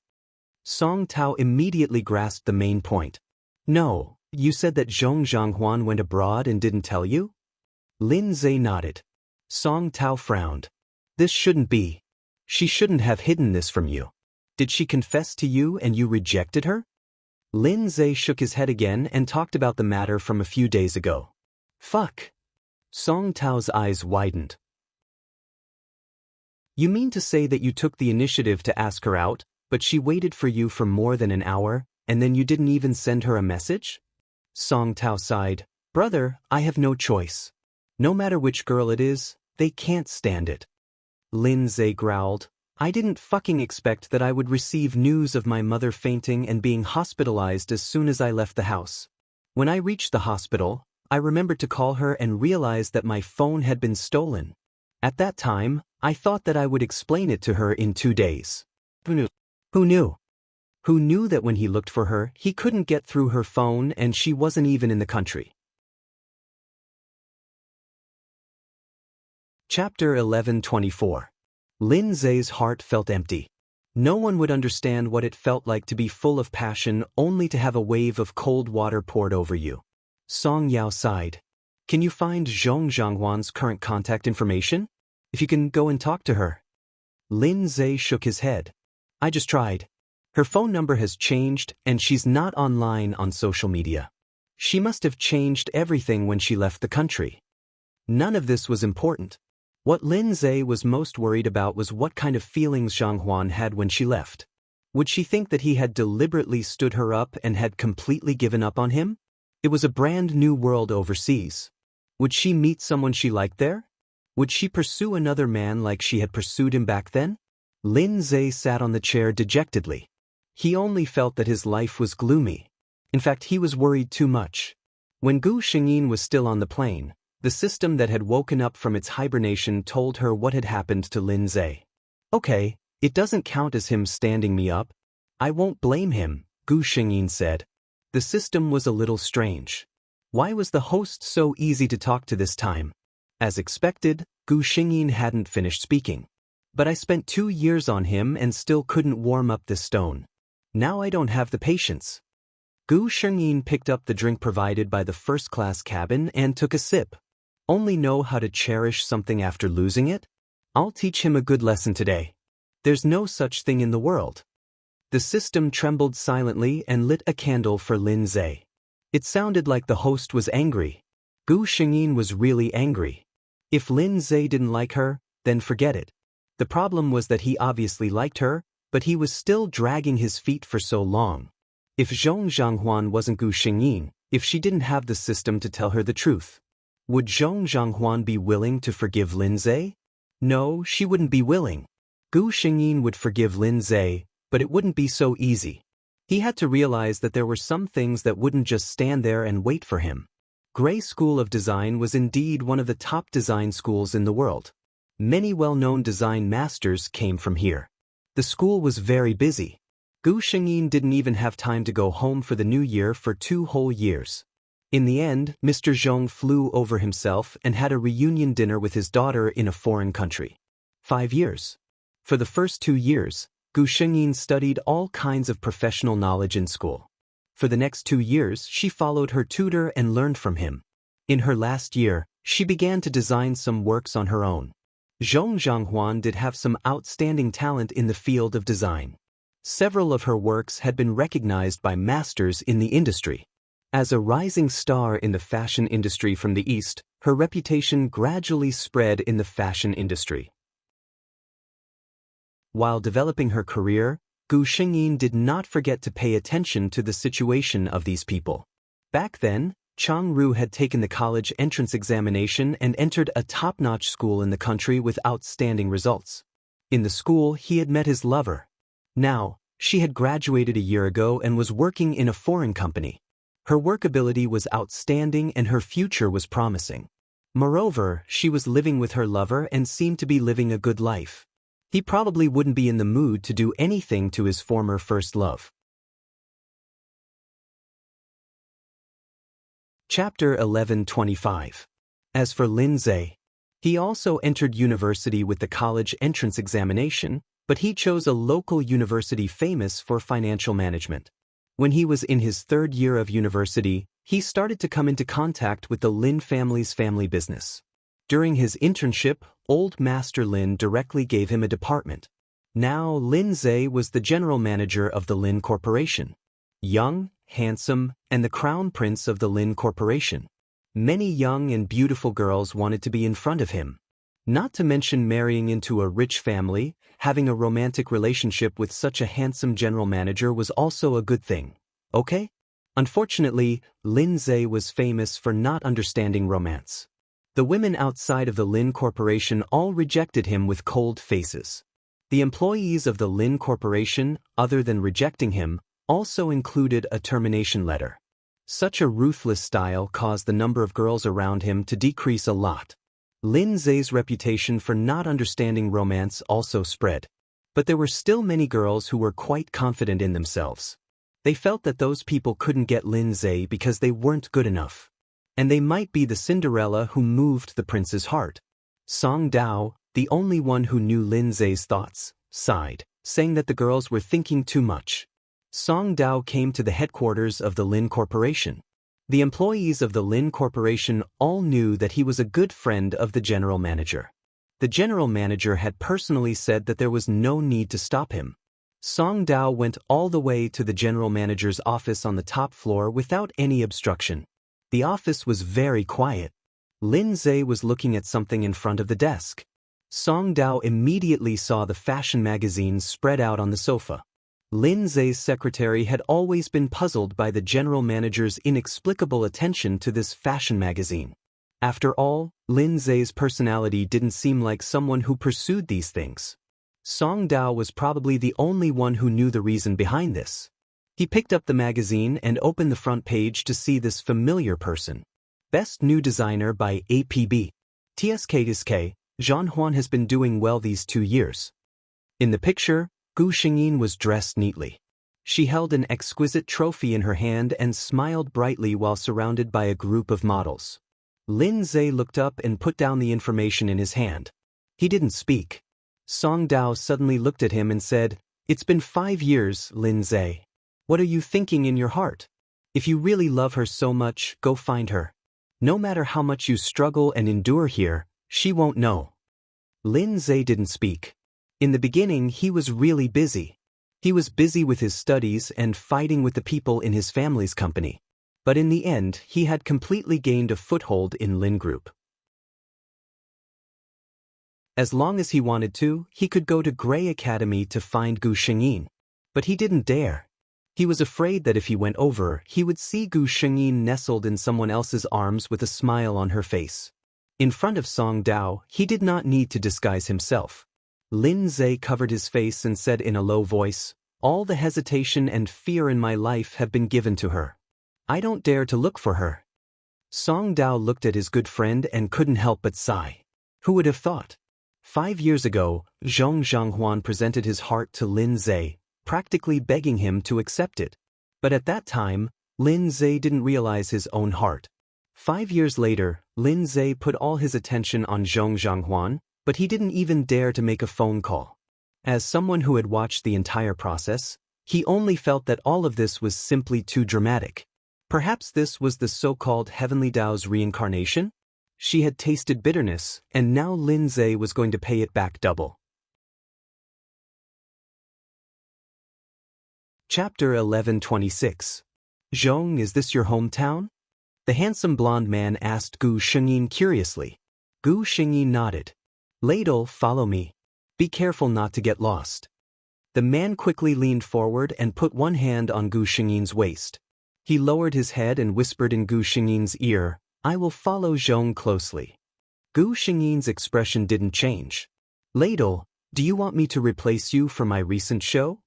Song Tao immediately grasped the main point. "No, you said that Zhang Huan went abroad and didn't tell you?" Lin Zhe nodded. Song Tao frowned. "This shouldn't be. She shouldn't have hidden this from you. Did she confess to you and you rejected her?" Lin Zhe shook his head again and talked about the matter from a few days ago. Fuck. Song Tao's eyes widened. "You mean to say that you took the initiative to ask her out, but she waited for you for more than an hour, and then you didn't even send her a message?" Song Tao sighed. "Brother, I have no choice. No matter which girl it is, they can't stand it." Lin Zhe growled. "I didn't fucking expect that I would receive news of my mother fainting and being hospitalized as soon as I left the house. When I reached the hospital, I remembered to call her and realized that my phone had been stolen. At that time, I thought that I would explain it to her in 2 days. Who knew? Who knew? Who knew that when he looked for her, he couldn't get through her phone and she wasn't even in the country?" Chapter 11:24. Lin Zhe's heart felt empty. No one would understand what it felt like to be full of passion only to have a wave of cold water poured over you. Song Yao sighed. Can you find Zhong Zhanghuan's current contact information? If you can, go and talk to her. Lin Zhe shook his head. I just tried. Her phone number has changed and she's not online on social media. She must have changed everything when she left the country. None of this was important. What Lin Zhe was most worried about was what kind of feelings Zhang Huan had when she left. Would she think that he had deliberately stood her up and had completely given up on him? It was a brand new world overseas. Would she meet someone she liked there? Would she pursue another man like she had pursued him back then? Lin Zhe sat on the chair dejectedly. He only felt that his life was gloomy. In fact, he was worried too much. When Gu Xingyin was still on the plane, the system that had woken up from its hibernation told her what had happened to Lin Zhe. Okay, it doesn't count as him standing me up. I won't blame him, Gu Xingyin said. The system was a little strange. Why was the host so easy to talk to this time? As expected, Gu Xingyin hadn't finished speaking. But I spent 2 years on him and still couldn't warm up this stone. Now I don't have the patience. Gu Xingyin picked up the drink provided by the first-class cabin and took a sip. Only know how to cherish something after losing it? I'll teach him a good lesson today. There's no such thing in the world. The system trembled silently and lit a candle for Lin Zhe. It sounded like the host was angry. Gu Xingyin was really angry. If Lin Zhe didn't like her, then forget it. The problem was that he obviously liked her, but he was still dragging his feet for so long. If Zhong Zhanghuan wasn't Gu Xingyin, if she didn't have the system to tell her the truth, would Zhong Zhanghuan be willing to forgive Lin Zhe? No, she wouldn't be willing. Gu Xingyin would forgive Lin Zhe, but it wouldn't be so easy. He had to realize that there were some things that wouldn't just stand there and wait for him. Gray School of Design was indeed one of the top design schools in the world. Many well-known design masters came from here. The school was very busy. Gu Xingyin didn't even have time to go home for the new year for 2 whole years. In the end, Mr. Zhong flew over himself and had a reunion dinner with his daughter in a foreign country. 5 years. For the first 2 years, Gu Xingyin studied all kinds of professional knowledge in school. For the next 2 years, she followed her tutor and learned from him. In her last year, she began to design some works on her own. Zhong Zhanghuan did have some outstanding talent in the field of design. Several of her works had been recognized by masters in the industry. As a rising star in the fashion industry from the East, her reputation gradually spread in the fashion industry. While developing her career, Gu Xingyin did not forget to pay attention to the situation of these people. Back then, Chang Ru had taken the college entrance examination and entered a top-notch school in the country with outstanding results. In the school, he had met his lover. Now, she had graduated a year ago and was working in a foreign company. Her work ability was outstanding and her future was promising. Moreover, she was living with her lover and seemed to be living a good life. He probably wouldn't be in the mood to do anything to his former first love. Chapter 11:25. As for Lin Zhe, he also entered university with the college entrance examination, but he chose a local university famous for financial management. When he was in his 3rd year of university, he started to come into contact with the Lin family's family business. During his internship, old Master Lin directly gave him a department. Now Lin Zhe was the general manager of the Lin Corporation. Young, handsome, and the crown prince of the Lin Corporation. Many young and beautiful girls wanted to be in front of him. Not to mention marrying into a rich family, having a romantic relationship with such a handsome general manager was also a good thing. Okay? Unfortunately, Lin Zhe was famous for not understanding romance. The women outside of the Lin Corporation all rejected him with cold faces. The employees of the Lin Corporation, other than rejecting him, also included a termination letter. Such a ruthless style caused the number of girls around him to decrease a lot. Lin Zhe's reputation for not understanding romance also spread. But there were still many girls who were quite confident in themselves. They felt that those people couldn't get Lin Zhe because they weren't good enough. And they might be the Cinderella who moved the prince's heart. Song Dao, the only one who knew Lin Zhe's thoughts, sighed. saying that the girls were thinking too much. Song Dao came to the headquarters of the Lin Corporation. The employees of the Lin Corporation all knew that he was a good friend of the general manager. The general manager had personally said that there was no need to stop him. Song Dao went all the way to the general manager's office on the top floor without any obstruction. The office was very quiet. Lin Zhe was looking at something in front of the desk. Song Dao immediately saw the fashion magazines spread out on the sofa. Lin Zhe's secretary had always been puzzled by the general manager's inexplicable attention to this fashion magazine. After all, Lin Zhe's personality didn't seem like someone who pursued these things. Song Dao was probably the only one who knew the reason behind this. He picked up the magazine and opened the front page to see this familiar person. Best New Designer by APB. TSK Zhang Huan has been doing well these 2 years. In the picture, Gu Xingyin was dressed neatly. She held an exquisite trophy in her hand and smiled brightly while surrounded by a group of models. Lin Zhe looked up and put down the information in his hand. He didn't speak. Song Dao suddenly looked at him and said, "It's been 5 years, Lin Zhe. What are you thinking in your heart? If you really love her so much, go find her. No matter how much you struggle and endure here, she won't know." Lin Zhe didn't speak. In the beginning, he was really busy. He was busy with his studies and fighting with the people in his family's company. But in the end, he had completely gained a foothold in Lin Group. As long as he wanted to, he could go to Grey Academy to find Gu Xingyin. But he didn't dare. He was afraid that if he went over, he would see Gu Xingyin nestled in someone else's arms with a smile on her face. In front of Song Dao, he did not need to disguise himself. Lin Zhe covered his face and said in a low voice, "All the hesitation and fear in my life have been given to her. I don't dare to look for her." Song Dao looked at his good friend and couldn't help but sigh. Who would have thought? 5 years ago, Zhong Zhanghuan presented his heart to Lin Zhe, practically begging him to accept it. But at that time, Lin Zhe didn't realize his own heart. 5 years later, Lin Zhe put all his attention on Zhong Zhanghuan, but he didn't even dare to make a phone call. As someone who had watched the entire process, he only felt that all of this was simply too dramatic. Perhaps this was the so-called Heavenly Dao's reincarnation? She had tasted bitterness, and now Lin Zhe was going to pay it back double. Chapter 11:26. Zhong, is this your hometown? The handsome blonde man asked Gu Xingyin curiously. Gu Xingyin nodded. Ladle, follow me. Be careful not to get lost. The man quickly leaned forward and put one hand on Gu Xingyin's waist. He lowered his head and whispered in Gu Xingyin's ear, "I will follow Zhong closely." Gu Xingyin's expression didn't change. Ladle, do you want me to replace you for my recent show?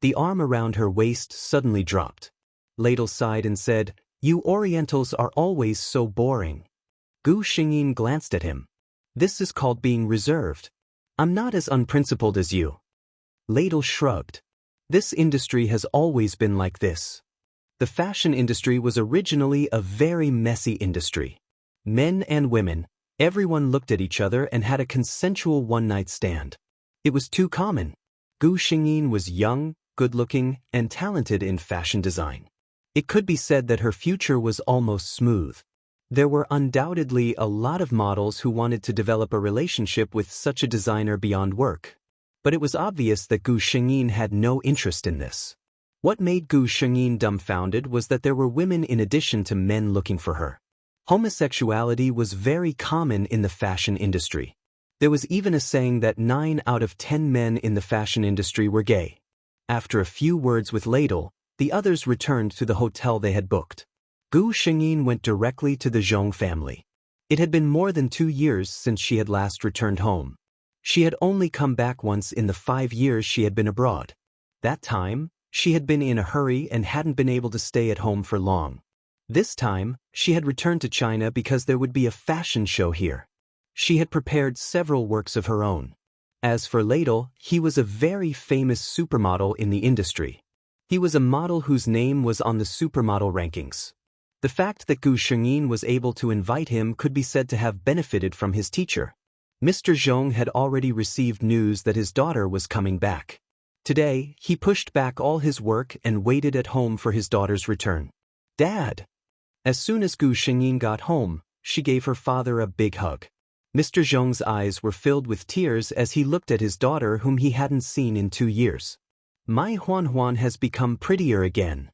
The arm around her waist suddenly dropped. Ladle sighed and said, "You Orientals are always so boring." Gu Xingyin glanced at him. "This is called being reserved. I'm not as unprincipled as you." Ladle shrugged. This industry has always been like this. The fashion industry was originally a very messy industry. Men and women, everyone looked at each other and had a consensual one-night stand. It was too common. Gu Xingyin was young, good-looking, and talented in fashion design. It could be said that her future was almost smooth. There were undoubtedly a lot of models who wanted to develop a relationship with such a designer beyond work. But it was obvious that Gu Xingyin had no interest in this. What made Gu Xingyin dumbfounded was that there were women in addition to men looking for her. Homosexuality was very common in the fashion industry. There was even a saying that 9 out of 10 men in the fashion industry were gay. After a few words with Ladle, the others returned to the hotel they had booked. Gu Xingyin went directly to the Zhong family. It had been more than 2 years since she had last returned home. She had only come back once in the 5 years she had been abroad. That time, she had been in a hurry and hadn't been able to stay at home for long. This time, she had returned to China because there would be a fashion show here. She had prepared several works of her own. As for Ladle, he was a very famous supermodel in the industry. He was a model whose name was on the supermodel rankings. The fact that Gu Xingyin was able to invite him could be said to have benefited from his teacher. Mr. Zhong had already received news that his daughter was coming back. Today, he pushed back all his work and waited at home for his daughter's return. Dad! As soon as Gu Xingyin got home, she gave her father a big hug. Mr. Zhong's eyes were filled with tears as he looked at his daughter whom he hadn't seen in 2 years. My Huan has become prettier again.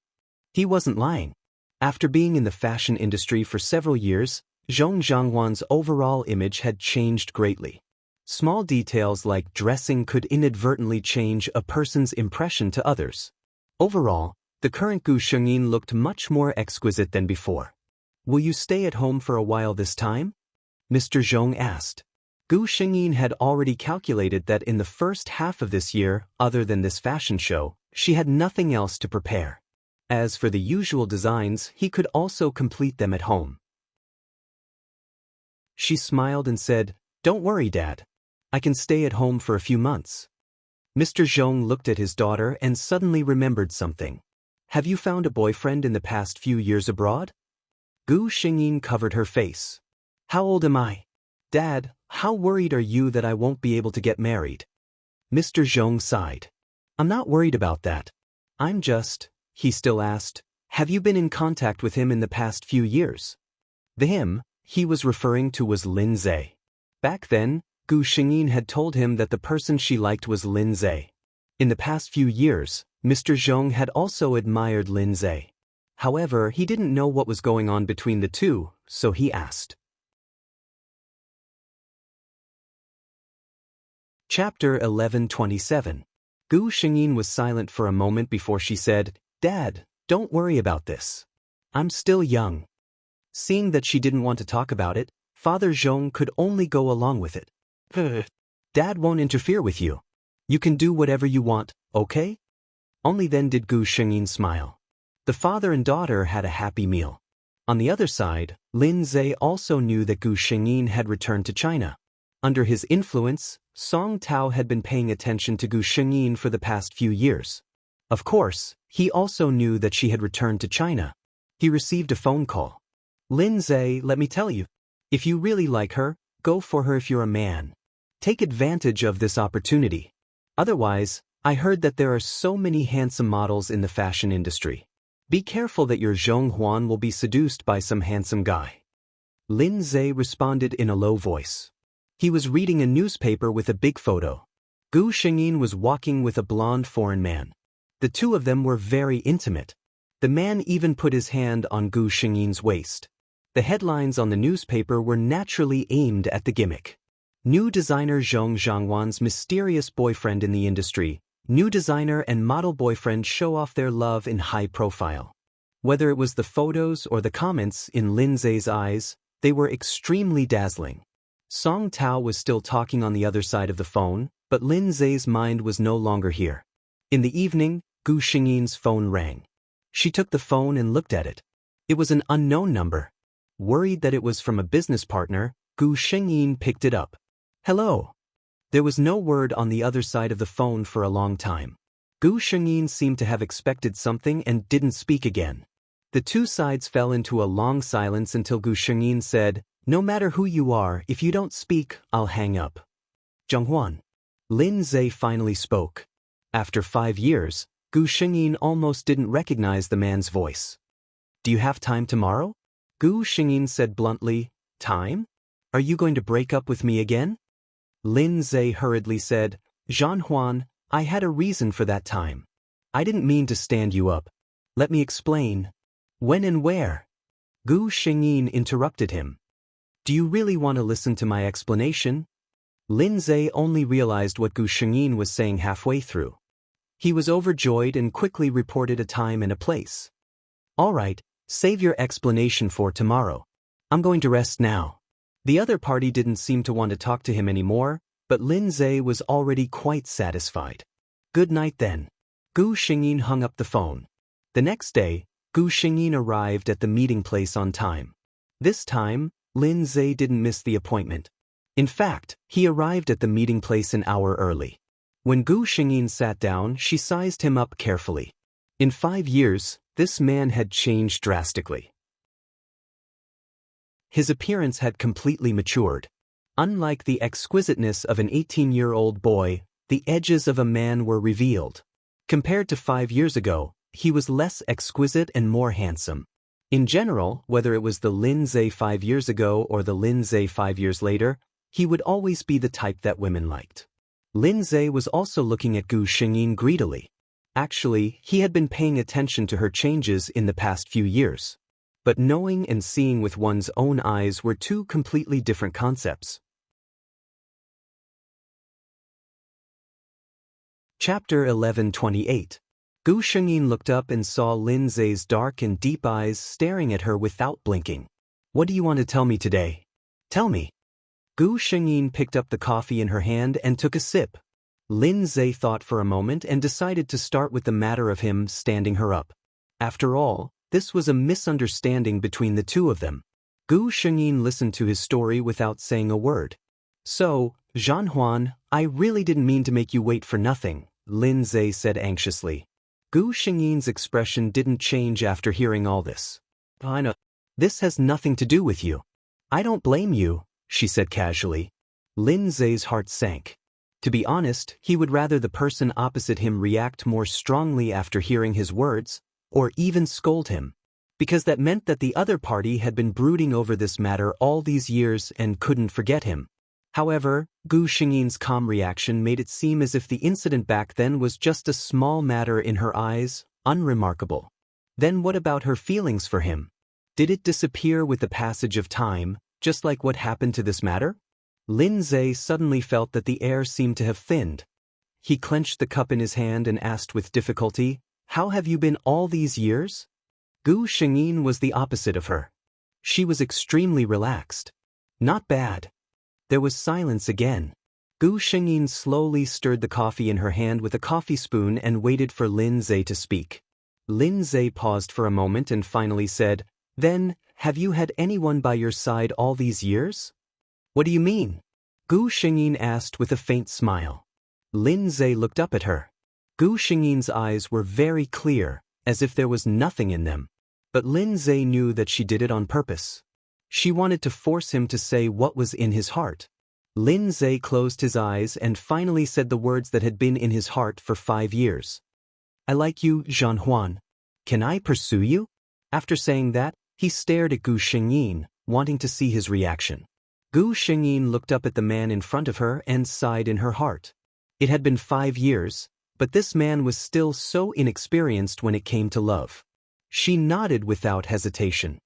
He wasn't lying. After being in the fashion industry for several years, Zhong Zhangwan's overall image had changed greatly. Small details like dressing could inadvertently change a person's impression to others. Overall, the current Gu Shengyin looked much more exquisite than before. Will you stay at home for a while this time? Mr. Zhong asked. Gu Shengyin had already calculated that in the first half of this year, other than this fashion show, she had nothing else to prepare. As for the usual designs, he could also complete them at home. She smiled and said, "Don't worry, Dad. I can stay at home for a few months." Mr. Zhong looked at his daughter and suddenly remembered something. "Have you found a boyfriend in the past few years abroad?" Gu Xingyin covered her face. "How old am I? Dad, how worried are you that I won't be able to get married?" Mr. Zhong sighed. "I'm not worried about that. I'm just," he still asked, "have you been in contact with him in the past few years?" The him he was referring to was Lin Zhe. Back then, Gu Xingyin had told him that the person she liked was Lin Zhe. In the past few years, Mr. Zhong had also admired Lin Zhe. However, he didn't know what was going on between the two, so he asked. Chapter 11:27. Gu Xingyin was silent for a moment before she said, "Dad, don't worry about this. I'm still young." Seeing that she didn't want to talk about it, Father Zhong could only go along with it. "Dad won't interfere with you. You can do whatever you want, okay?" Only then did Gu Xingyin smile. The father and daughter had a happy meal. On the other side, Lin Zhe also knew that Gu Xingyin had returned to China. Under his influence, Song Tao had been paying attention to Gu Xingyin for the past few years. Of course, he also knew that she had returned to China. He received a phone call. "Lin Zhe, let me tell you, if you really like her, go for her if you're a man. Take advantage of this opportunity. Otherwise, I heard that there are so many handsome models in the fashion industry. Be careful that your Zhong Huan will be seduced by some handsome guy." Lin Zhe responded in a low voice. He was reading a newspaper with a big photo. Gu Xingyin was walking with a blonde foreign man. The two of them were very intimate. The man even put his hand on Gu Xingyin's waist. The headlines on the newspaper were naturally aimed at the gimmick. New designer Zhong Zhangwan's mysterious boyfriend in the industry. New designer and model boyfriend show off their love in high profile. Whether it was the photos or the comments in Lin Zhe's eyes, they were extremely dazzling. Song Tao was still talking on the other side of the phone, but Lin Zhe's mind was no longer here. In the evening, Gu Xingyin's phone rang. She took the phone and looked at it. It was an unknown number. Worried that it was from a business partner, Gu Xingyin picked it up. "Hello." There was no word on the other side of the phone for a long time. Gu Xingyin seemed to have expected something and didn't speak again. The two sides fell into a long silence until Gu Xingyin said, "No matter who you are, if you don't speak, I'll hang up." "Zhonghuan." Lin Zhe finally spoke. After 5 years, Gu Xingyin almost didn't recognize the man's voice. "Do you have time tomorrow?" Gu Xingyin said bluntly. "Time? Are you going to break up with me again?" Lin Zhe hurriedly said, "Zhonghuan, I had a reason for that time. I didn't mean to stand you up. Let me explain." "When and where?" Gu Xingyin interrupted him. "Do you really want to listen to my explanation?" Lin Zhe only realized what Gu Xingyin was saying halfway through. He was overjoyed and quickly reported a time and a place. "All right, save your explanation for tomorrow. I'm going to rest now." The other party didn't seem to want to talk to him anymore, but Lin Zhe was already quite satisfied. "Good night then." Gu Xingyin hung up the phone. The next day, Gu Xingyin arrived at the meeting place on time. This time, Lin Zhe didn't miss the appointment. In fact, he arrived at the meeting place an hour early. When Gu Xingyin sat down, she sized him up carefully. In 5 years, this man had changed drastically. His appearance had completely matured. Unlike the exquisiteness of an 18-year-old boy, The edges of a man were revealed. Compared to 5 years ago, he was less exquisite and more handsome. In general, whether it was the Lindsay 5 years ago or the Lindsay 5 years later, he would always be the type that women liked. Lindsay was also looking at Gu Xingyin greedily. Actually, he had been paying attention to her changes in the past few years. But knowing and seeing with one's own eyes were two completely different concepts. Chapter 11:28. Gu Shengyin looked up and saw Lindsay's dark and deep eyes staring at her without blinking. "What do you want to tell me today? Tell me." Gu Shengyin picked up the coffee in her hand and took a sip. Lindsay thought for a moment and decided to start with the matter of him standing her up. After all, this was a misunderstanding between the two of them. Gu Shengyin listened to his story without saying a word. "So, Zhan Huan, I really didn't mean to make you wait for nothing," Lindsay said anxiously. Gu Shengyin's expression didn't change after hearing all this. "I know. This has nothing to do with you. I don't blame you," she said casually. Lindsay's heart sank. To be honest, he would rather the person opposite him react more strongly after hearing his words, or even scold him, because that meant that the other party had been brooding over this matter all these years and couldn't forget him. However, Gu Shengyin's calm reaction made it seem as if the incident back then was just a small matter in her eyes, unremarkable. Then what about her feelings for him? Did it disappear with the passage of time, just like what happened to this matter? Lindsay suddenly felt that the air seemed to have thinned. He clenched the cup in his hand and asked with difficulty, "How have you been all these years?" Gu Shengyin was the opposite of her. She was extremely relaxed. "Not bad." There was silence again. Gu Shengyin slowly stirred the coffee in her hand with a coffee spoon and waited for Lindsay to speak. Lindsay paused for a moment and finally said, "Then, have you had anyone by your side all these years?" "What do you mean?" Gu Shengyin asked with a faint smile. Lindsay looked up at her. Gu Shengyin's eyes were very clear, as if there was nothing in them. But Lindsay knew that she did it on purpose. She wanted to force him to say what was in his heart. Lindsay closed his eyes and finally said the words that had been in his heart for 5 years. "I like you, Zhan Huan. Can I pursue you?" After saying that, he stared at Gu Shengyin, wanting to see his reaction. Gu Shengyin looked up at the man in front of her and sighed in her heart. It had been 5 years, but this man was still so inexperienced when it came to love. She nodded without hesitation.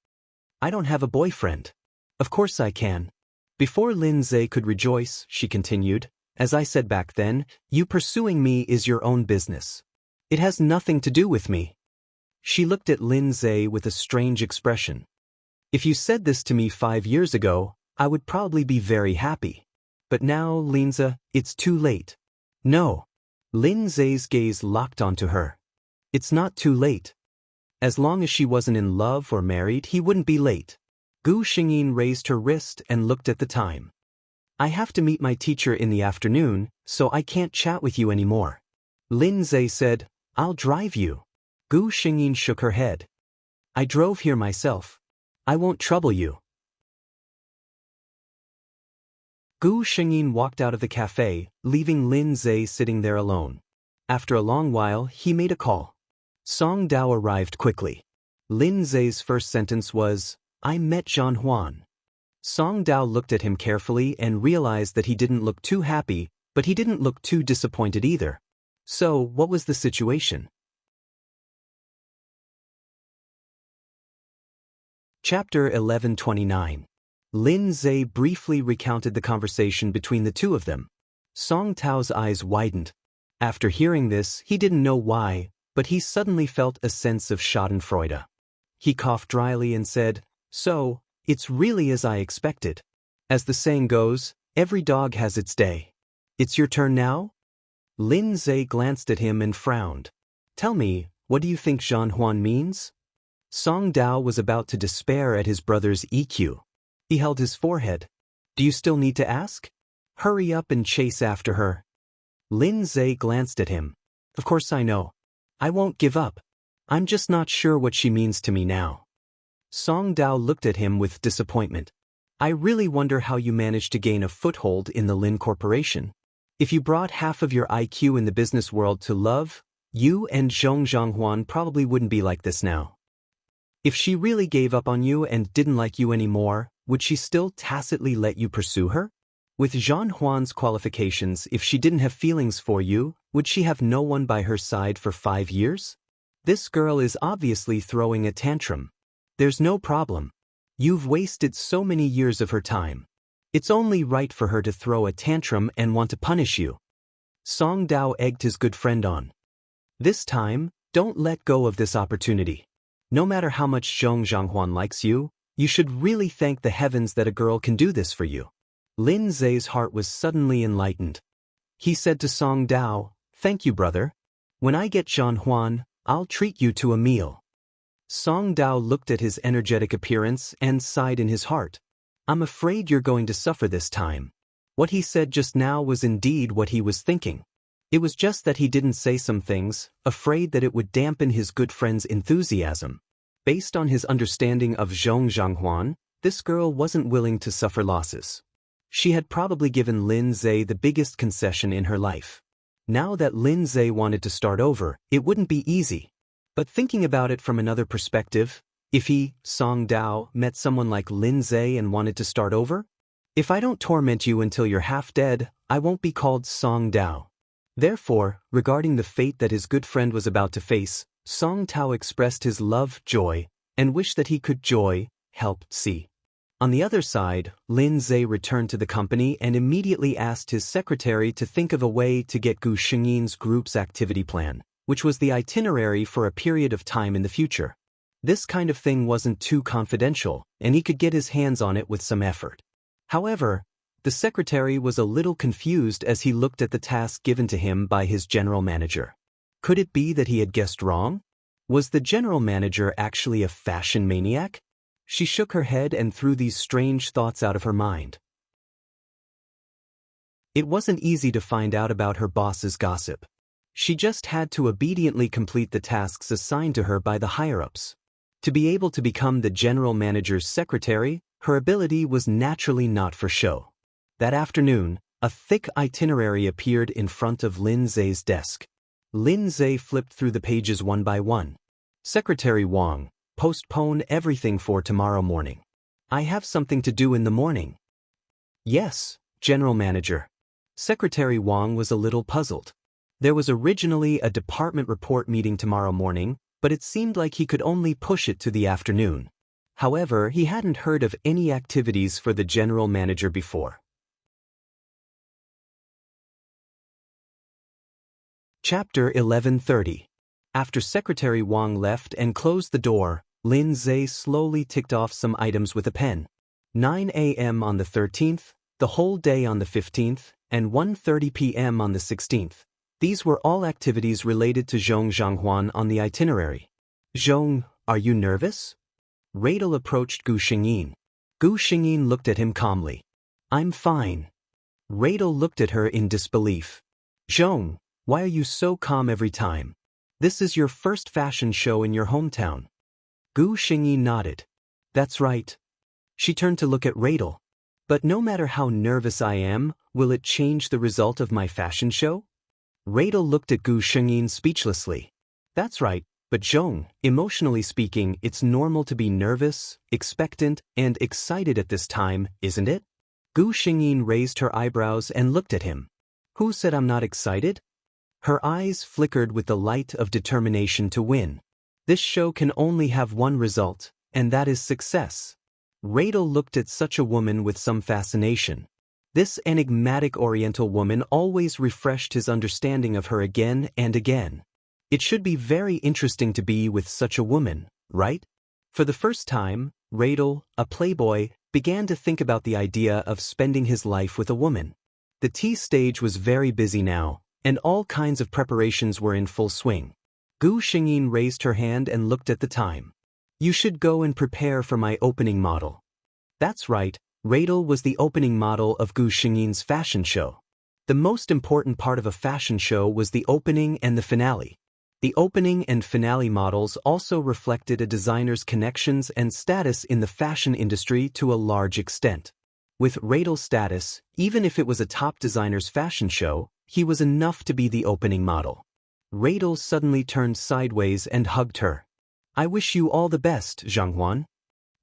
"I don't have a boyfriend." "Of course I can." Before Lindsay could rejoice, she continued, "As I said back then, you pursuing me is your own business. It has nothing to do with me." She looked at Lindsay with a strange expression. "If you said this to me 5 years ago, I would probably be very happy. But now, Lindsay, it's too late." "No." Lindsay's gaze locked onto her. "It's not too late. As long as she wasn't in love or married, he wouldn't be late." Gu Shengyin raised her wrist and looked at the time. "I have to meet my teacher in the afternoon, so I can't chat with you anymore." Lindsay said, "I'll drive you." Gu Shengyin shook her head. "I drove here myself. I won't trouble you." Gu Shengyin walked out of the cafe, leaving Lindsay sitting there alone. After a long while, he made a call. Song Dao arrived quickly. Lindsay's first sentence was, "I met Zhan Huan." Song Dao looked at him carefully and realized that he didn't look too happy, but he didn't look too disappointed either. So, what was the situation? Chapter 11:29. Lindsay briefly recounted the conversation between the two of them. Song Tao's eyes widened. After hearing this, he didn't know why, but he suddenly felt a sense of schadenfreude. He coughed dryly and said, "So, it's really as I expected. As the saying goes, every dog has its day. It's your turn now?" Lindsay glanced at him and frowned. "Tell me, what do you think Zhan Huan means?" Song Dao was about to despair at his brother's EQ. He held his forehead. "Do you still need to ask? Hurry up and chase after her." Lindsay glanced at him. "Of course I know. I won't give up. I'm just not sure what she means to me now." Song Dao looked at him with disappointment. "I really wonder how you managed to gain a foothold in the Lin Corporation. If you brought half of your IQ in the business world to love, you and Zhong Zhanghuan probably wouldn't be like this now. If she really gave up on you and didn't like you anymore, would she still tacitly let you pursue her? With Zhang Huan's qualifications, if she didn't have feelings for you, would she have no one by her side for 5 years? This girl is obviously throwing a tantrum. There's no problem. You've wasted so many years of her time. It's only right for her to throw a tantrum and want to punish you. Song Dao egged his good friend on. This time, don't let go of this opportunity. No matter how much Zhong Zhanghuan likes you, you should really thank the heavens that a girl can do this for you. Lin Zhe's heart was suddenly enlightened. He said to Song Dao, "Thank you, brother. When I get Zhanghuan, I'll treat you to a meal." Song Dao looked at his energetic appearance and sighed in his heart. "I'm afraid you're going to suffer this time." What he said just now was indeed what he was thinking. It was just that he didn't say some things, afraid that it would dampen his good friend's enthusiasm. Based on his understanding of Zhong Zhanghuan, this girl wasn't willing to suffer losses. She had probably given Lin Zhe the biggest concession in her life. Now that Lin Zhe wanted to start over, it wouldn't be easy. But thinking about it from another perspective, if he, Song Dao, met someone like Lin Zhe and wanted to start over? If I don't torment you until you're half dead, I won't be called Song Dao. Therefore, regarding the fate that his good friend was about to face, Song Dao expressed his love, joy, and wish that he could help see. On the other side, Lin Zhe returned to the company and immediately asked his secretary to think of a way to get Gu Xingyin's group's activity plan, which was the itinerary for a period of time in the future. This kind of thing wasn't too confidential, and he could get his hands on it with some effort. However, the secretary was a little confused as he looked at the task given to him by his general manager. Could it be that he had guessed wrong? Was the general manager actually a fashion maniac? She shook her head and threw these strange thoughts out of her mind. It wasn't easy to find out about her boss's gossip. She just had to obediently complete the tasks assigned to her by the higher-ups. To be able to become the general manager's secretary, her ability was naturally not for show. That afternoon, a thick itinerary appeared in front of Lin Zhe's desk. Lin Zhe flipped through the pages one by one. "Secretary Wang, postpone everything for tomorrow morning. I have something to do in the morning." "Yes, General Manager." Secretary Wang was a little puzzled. There was originally a department report meeting tomorrow morning, but it seemed like he could only push it to the afternoon. However, he hadn't heard of any activities for the General Manager before. Chapter 1130. After Secretary Wang left and closed the door, Lin Zhe slowly ticked off some items with a pen. 9 a.m. on the 13th, the whole day on the 15th, and 1:30 p.m. on the 16th. These were all activities related to Zhong Zhanghuan on the itinerary. "Zhong, are you nervous?" Radel approached Gu Xingyin. Gu Xingyin looked at him calmly. "I'm fine." Radel looked at her in disbelief. "Zhong, why are you so calm every time? This is your first fashion show in your hometown." Gu Xingyi nodded. "That's right." She turned to look at Radel. "But no matter how nervous I am, will it change the result of my fashion show?" Radel looked at Gu Xingyin speechlessly. "That's right, but Zhong, emotionally speaking, it's normal to be nervous, expectant, and excited at this time, isn't it?" Gu Xingyin raised her eyebrows and looked at him. "Who said I'm not excited?" Her eyes flickered with the light of determination to win. This show can only have one result, and that is success. Radel looked at such a woman with some fascination. This enigmatic Oriental woman always refreshed his understanding of her again and again. It should be very interesting to be with such a woman, right? For the first time, Radel, a playboy, began to think about the idea of spending his life with a woman. The tea stage was very busy now, and all kinds of preparations were in full swing. Gu Xingyin raised her hand and looked at the time. "You should go and prepare for my opening model." That's right, Radel was the opening model of Gu Xingyin's fashion show. The most important part of a fashion show was the opening and the finale. The opening and finale models also reflected a designer's connections and status in the fashion industry to a large extent. With Raidel's status, even if it was a top designer's fashion show, he was enough to be the opening model. Raidel suddenly turned sideways and hugged her. "I wish you all the best, Zhanghuan."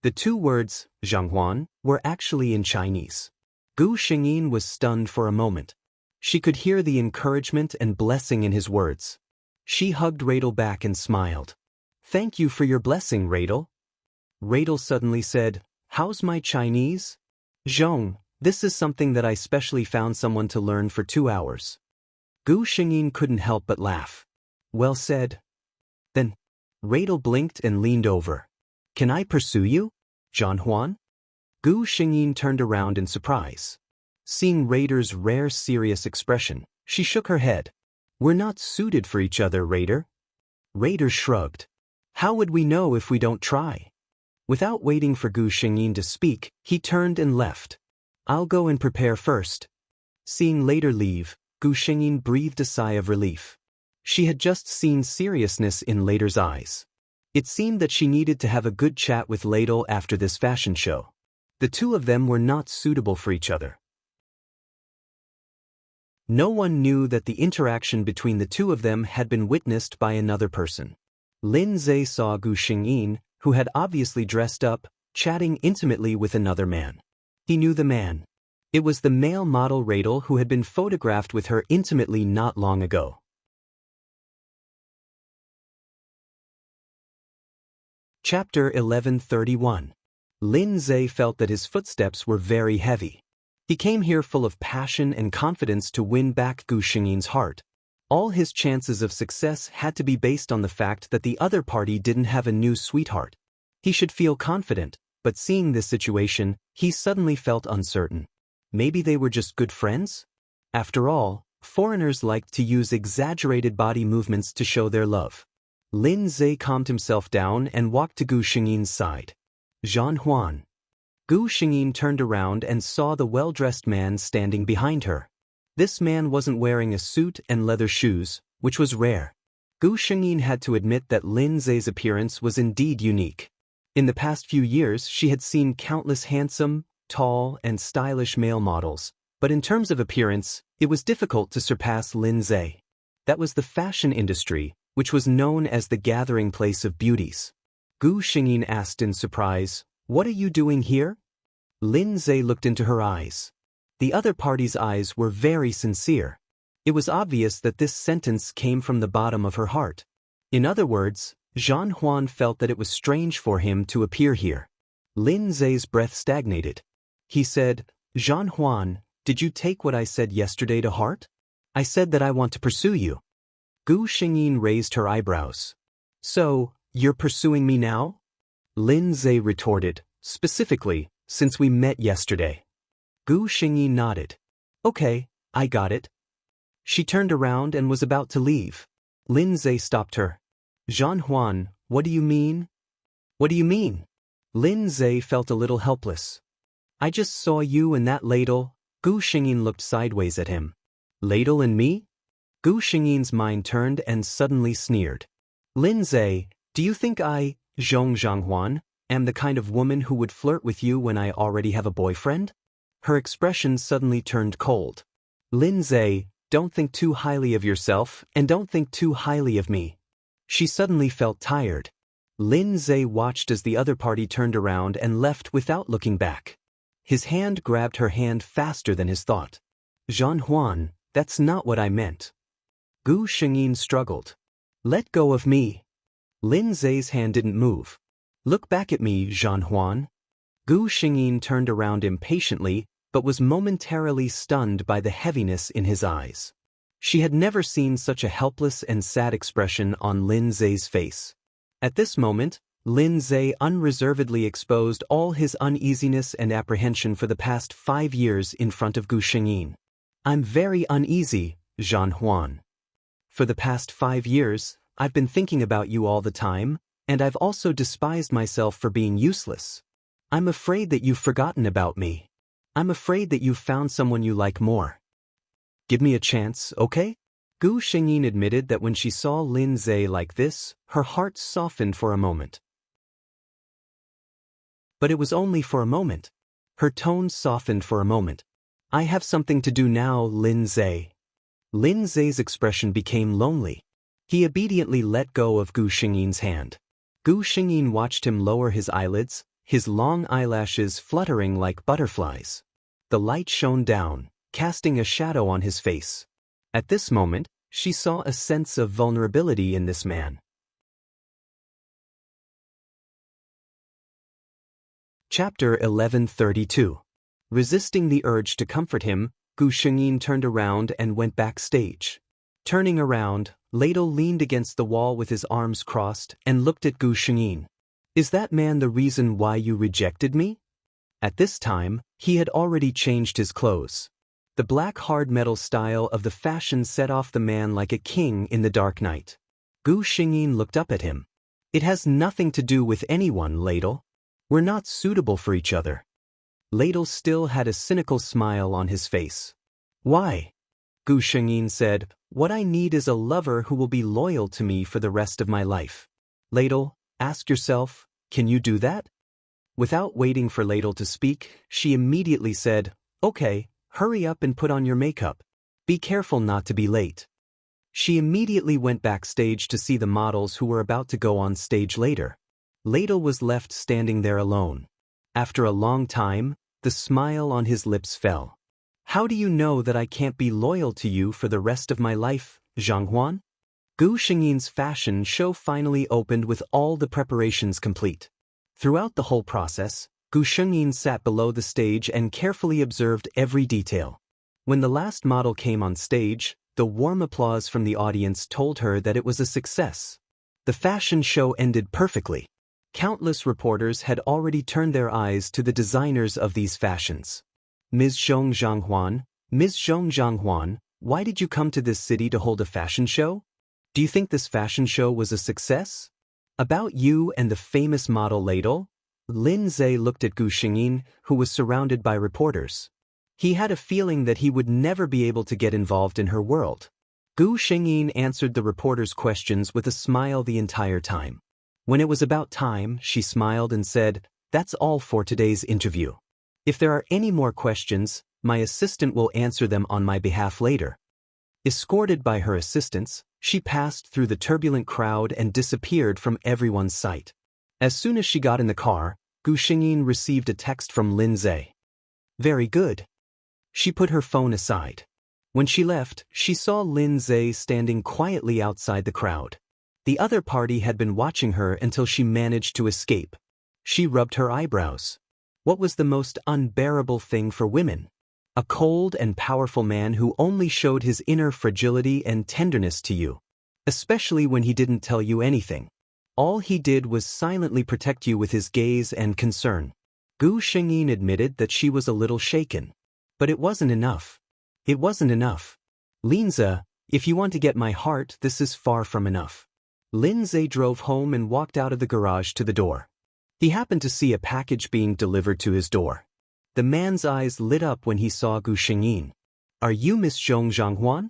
The two words, Zhanghuan, were actually in Chinese. Gu Xingyin was stunned for a moment. She could hear the encouragement and blessing in his words. She hugged Raidel back and smiled. "Thank you for your blessing, Raidel." Raidel suddenly said, "How's my Chinese?" "Zhong, this is something that I specially found someone to learn for 2 hours." Gu Xingyin couldn't help but laugh. "Well said." Then, Raidel blinked and leaned over. "Can I pursue you, Zhanghuan?" Gu Xingyin turned around in surprise. Seeing Raider's rare serious expression, she shook her head. "We're not suited for each other, Raider." Raider shrugged. "How would we know if we don't try?" Without waiting for Gu Xingyin to speak, he turned and left. "I'll go and prepare first." Seeing Raider leave, Gu Xingyin breathed a sigh of relief. She had just seen seriousness in Raider's eyes. It seemed that she needed to have a good chat with Raider after this fashion show. The two of them were not suitable for each other. No one knew that the interaction between the two of them had been witnessed by another person. Lin Zhe saw Gu Xingyin, who had obviously dressed up, chatting intimately with another man. He knew the man. It was the male model Raidel who had been photographed with her intimately not long ago. Chapter 1131. Lin Zhe felt that his footsteps were very heavy. He came here full of passion and confidence to win back Gu Xingyin's heart. All his chances of success had to be based on the fact that the other party didn't have a new sweetheart. He should feel confident, but seeing this situation, he suddenly felt uncertain. Maybe they were just good friends? After all, foreigners liked to use exaggerated body movements to show their love. Lin Zhe calmed himself down and walked to Gu Xingyin's side. "Zhanghuan." Gu Xingyin turned around and saw the well-dressed man standing behind her. This man wasn't wearing a suit and leather shoes, which was rare. Gu Xingyin had to admit that Lin Zhe's appearance was indeed unique. In the past few years, she had seen countless handsome, tall, and stylish male models, but in terms of appearance, it was difficult to surpass Lin Zhe. That was the fashion industry, which was known as the gathering place of beauties. Gu Xingyin asked in surprise, "What are you doing here?" Lin Zhe looked into her eyes. The other party's eyes were very sincere. It was obvious that this sentence came from the bottom of her heart. In other words, Zhanghuan felt that it was strange for him to appear here. Lin Zhe's breath stagnated. He said, "Zhanghuan, did you take what I said yesterday to heart? I said that I want to pursue you." Gu Xingyin raised her eyebrows. "So, you're pursuing me now?" Lin Zhe retorted, "Specifically, since we met yesterday." Gu Xingyin nodded. "Okay, I got it." She turned around and was about to leave. Lin Zhe stopped her. "Zhanghuan, what do you mean?" "What do you mean?" Lin Zhe felt a little helpless. "I just saw you and that ladle." Gu Xingyin looked sideways at him. "Ladle and me?" Gu Xingyin's mind turned and suddenly sneered. "Lin Zhe, do you think I, Zhanghuan, am the kind of woman who would flirt with you when I already have a boyfriend?" Her expression suddenly turned cold. "Lin Zhe, don't think too highly of yourself and don't think too highly of me." She suddenly felt tired. Lin Zhe watched as the other party turned around and left without looking back. His hand grabbed her hand faster than his thought. "Zhanghuan, that's not what I meant." Gu Xingyin struggled. "Let go of me." Lin Zhe's hand didn't move. "Look back at me, Zhanghuan." Gu Xingyin turned around impatiently, but was momentarily stunned by the heaviness in his eyes. She had never seen such a helpless and sad expression on Lin Zhe's face. At this moment, Lin Zhe unreservedly exposed all his uneasiness and apprehension for the past 5 years in front of Gu Xingyin. "I'm very uneasy, Zhanghuan. For the past 5 years, I've been thinking about you all the time, and I've also despised myself for being useless. I'm afraid that you've forgotten about me. I'm afraid that you've found someone you like more. Give me a chance, okay?" Gu Xingyin admitted that when she saw Lin Zhe like this, her heart softened for a moment. But it was only for a moment. Her tone softened for a moment. I have something to do now, Lin Zhe. Lin Zhe's expression became lonely. He obediently let go of Gu Xingyin's hand. Gu Xingyin watched him lower his eyelids, his long eyelashes fluttering like butterflies. The light shone down, casting a shadow on his face. At this moment, she saw a sense of vulnerability in this man. Chapter 1132. Resisting the urge to comfort him, Gu Xingyin turned around and went backstage. Turning around, Ladle leaned against the wall with his arms crossed and looked at Gu Xingyin. Is that man the reason why you rejected me? At this time, he had already changed his clothes. The black hard metal style of the fashion set off the man like a king in the dark night. Gu Xingyin looked up at him. It has nothing to do with anyone, Ladle. We're not suitable for each other. Ladle still had a cynical smile on his face. Why? Gu Xingyin said, what I need is a lover who will be loyal to me for the rest of my life. Ladle, ask yourself, can you do that? Without waiting for Ladle to speak, she immediately said, okay, hurry up and put on your makeup. Be careful not to be late. She immediately went backstage to see the models who were about to go on stage later. Ladle was left standing there alone. After a long time, the smile on his lips fell. How do you know that I can't be loyal to you for the rest of my life, Zhang Huan? Gu Xingyin's fashion show finally opened with all the preparations complete. Throughout the whole process, Gu Xingyin sat below the stage and carefully observed every detail. When the last model came on stage, the warm applause from the audience told her that it was a success. The fashion show ended perfectly. Countless reporters had already turned their eyes to the designers of these fashions. Ms. Zhong Zhanghuan, why did you come to this city to hold a fashion show? Do you think this fashion show was a success? About you and the famous model Ladle? Lin Zhe looked at Gu Xingyin, who was surrounded by reporters. He had a feeling that he would never be able to get involved in her world. Gu Xingyin answered the reporters' questions with a smile the entire time. When it was about time, she smiled and said, that's all for today's interview. If there are any more questions, my assistant will answer them on my behalf later. Escorted by her assistants, she passed through the turbulent crowd and disappeared from everyone's sight. As soon as she got in the car, Gu Xingyin received a text from Lin Zhe. Very good. She put her phone aside. When she left, she saw Lin Zhe standing quietly outside the crowd. The other party had been watching her until she managed to escape. She rubbed her eyebrows. What was the most unbearable thing for women? A cold and powerful man who only showed his inner fragility and tenderness to you. Especially when he didn't tell you anything. All he did was silently protect you with his gaze and concern. Gu Xingyin admitted that she was a little shaken. But it wasn't enough. It wasn't enough. Linza, if you want to get my heart, this is far from enough. Lin Zhe drove home and walked out of the garage to the door. He happened to see a package being delivered to his door. The man's eyes lit up when he saw Gu Xingyin. Are you Miss Zhong Zhanghuan?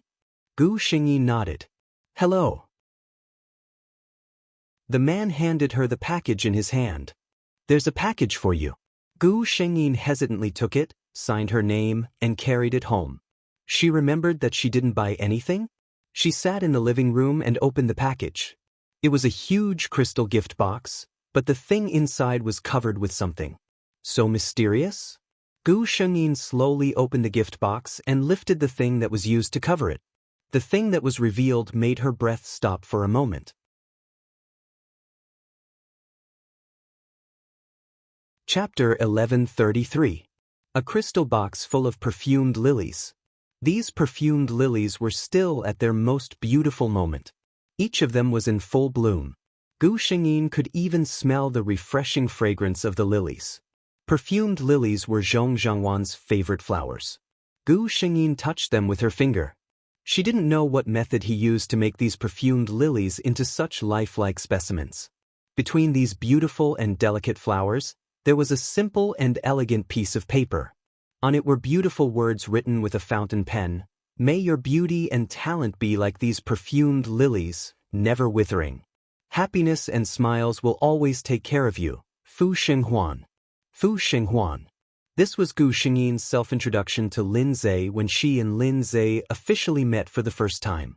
Gu Xingyin nodded. Hello. The man handed her the package in his hand. There's a package for you. Gu Xingyin hesitantly took it, signed her name, and carried it home. She remembered that she didn't buy anything. She sat in the living room and opened the package. It was a huge crystal gift box, but the thing inside was covered with something. So mysterious? Gu Xingyin slowly opened the gift box and lifted the thing that was used to cover it. The thing that was revealed made her breath stop for a moment. Chapter 1133. A crystal box full of perfumed lilies. These perfumed lilies were still at their most beautiful moment. Each of them was in full bloom. Gu Xingyin could even smell the refreshing fragrance of the lilies. Perfumed lilies were Zhong Zhanghuan's favorite flowers. Gu Xingyin touched them with her finger. She didn't know what method he used to make these perfumed lilies into such lifelike specimens. Between these beautiful and delicate flowers, there was a simple and elegant piece of paper. On it were beautiful words written with a fountain pen. May your beauty and talent be like these perfumed lilies, never withering. Happiness and smiles will always take care of you. Fu Xinghuan. Fu Xinghuan. This was Gu Xingyin's self-introduction to Lin Zhe when she and Lin Zhe officially met for the first time.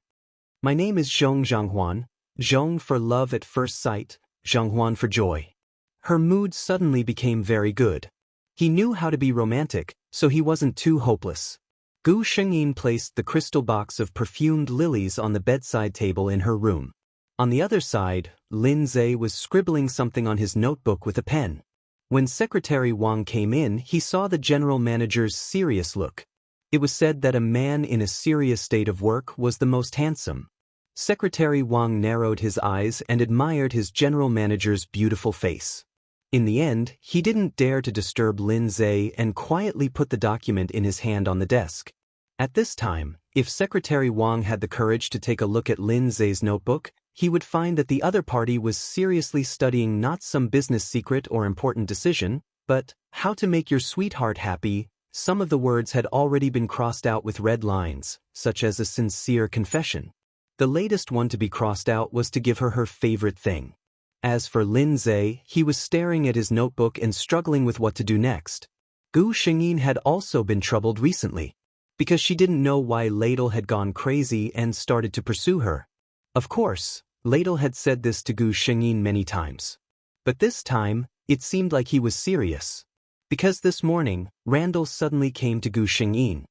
My name is Zhong Zhanghuan, Zhong for love at first sight, Zhanghuan for joy. Her mood suddenly became very good. He knew how to be romantic, so he wasn't too hopeless. Gu Xingyin placed the crystal box of perfumed lilies on the bedside table in her room. On the other side, Lin Zhe was scribbling something on his notebook with a pen. When Secretary Wang came in, he saw the general manager's serious look. It was said that a man in a serious state of work was the most handsome. Secretary Wang narrowed his eyes and admired his general manager's beautiful face. In the end, he didn't dare to disturb Lin Zhe and quietly put the document in his hand on the desk. At this time, if Secretary Wang had the courage to take a look at Lin Zhe's notebook, he would find that the other party was seriously studying not some business secret or important decision, but how to make your sweetheart happy. Some of the words had already been crossed out with red lines, such as a sincere confession. The latest one to be crossed out was to give her her favorite thing. As for Lin Zhe, he was staring at his notebook and struggling with what to do next. Gu Xingyin had also been troubled recently, because she didn't know why Ladle had gone crazy and started to pursue her. Of course, Ladle had said this to Gu Xingyin many times. But this time, it seemed like he was serious. Because this morning, Randall suddenly came to Gu Xingyin.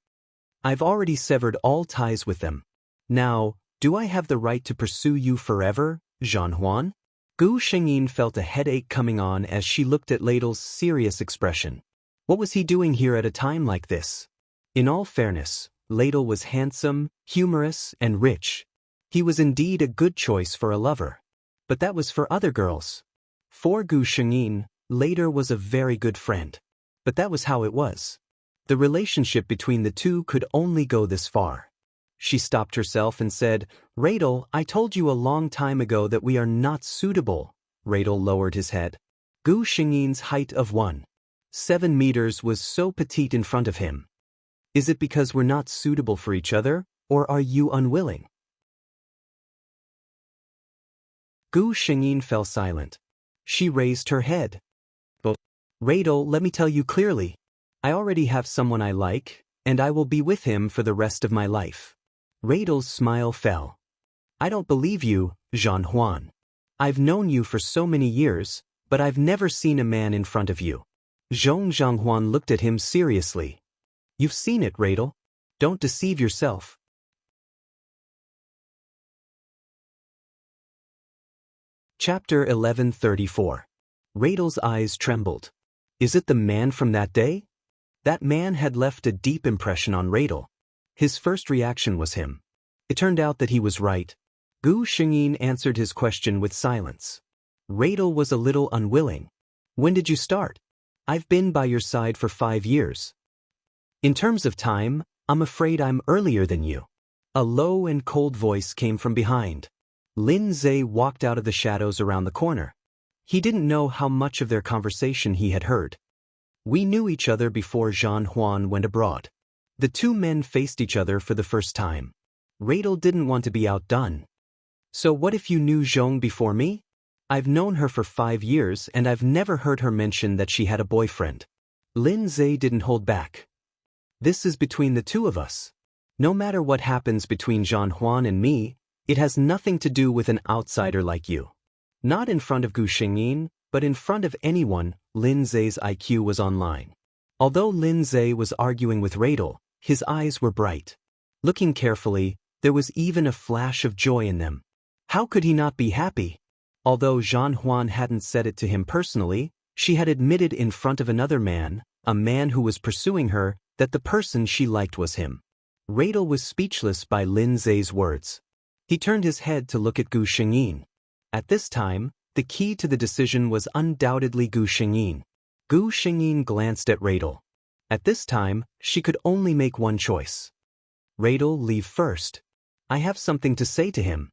I've already severed all ties with them. Now, do I have the right to pursue you forever, Zhanhuan? Gu Xingyin felt a headache coming on as she looked at Ladle's serious expression. What was he doing here at a time like this? In all fairness, Ladle was handsome, humorous, and rich. He was indeed a good choice for a lover. But that was for other girls. For Gu Xingyin, Ladle was a very good friend. But that was how it was. The relationship between the two could only go this far. She stopped herself and said, Radel, I told you a long time ago that we are not suitable. Radel lowered his head. Gu Xingyin's height of 1.7 meters was so petite in front of him. Is it because we're not suitable for each other, or are you unwilling? Gu Xingyin fell silent. She raised her head. But, Radel, let me tell you clearly. I already have someone I like, and I will be with him for the rest of my life. Radel's smile fell. I don't believe you, Zhanhuan. I've known you for so many years, but I've never seen a man in front of you. Zhanghuan looked at him seriously. You've seen it, Radel. Don't deceive yourself. Chapter 1134. Radel's eyes trembled. Is it the man from that day? That man had left a deep impression on Radel. His first reaction was him. It turned out that he was right. Gu Xingyin answered his question with silence. Radel was a little unwilling. When did you start? I've been by your side for 5 years. In terms of time, I'm afraid I'm earlier than you. A low and cold voice came from behind. Lin Zhe walked out of the shadows around the corner. He didn't know how much of their conversation he had heard. We knew each other before Zhanhuan went abroad. The two men faced each other for the first time. Radel didn't want to be outdone. So what if you knew Zhong before me? I've known her for 5 years and I've never heard her mention that she had a boyfriend. Lin Zhe didn't hold back. This is between the two of us. No matter what happens between Zhanhuan and me, it has nothing to do with an outsider like you. Not in front of Gu Xingyin, but in front of anyone. Lin Zhe's IQ was online. Although Lin Zhe was arguing with Radel, his eyes were bright. Looking carefully, there was even a flash of joy in them. How could he not be happy? Although Zhanhuan hadn't said it to him personally, she had admitted in front of another man, a man who was pursuing her, that the person she liked was him. Radel was speechless by Lin Zhe's words. He turned his head to look at Gu Xingyin. At this time, the key to the decision was undoubtedly Gu Xingyin. Gu Xingyin glanced at Radel. At this time, she could only make one choice. Radel, leave first. I have something to say to him.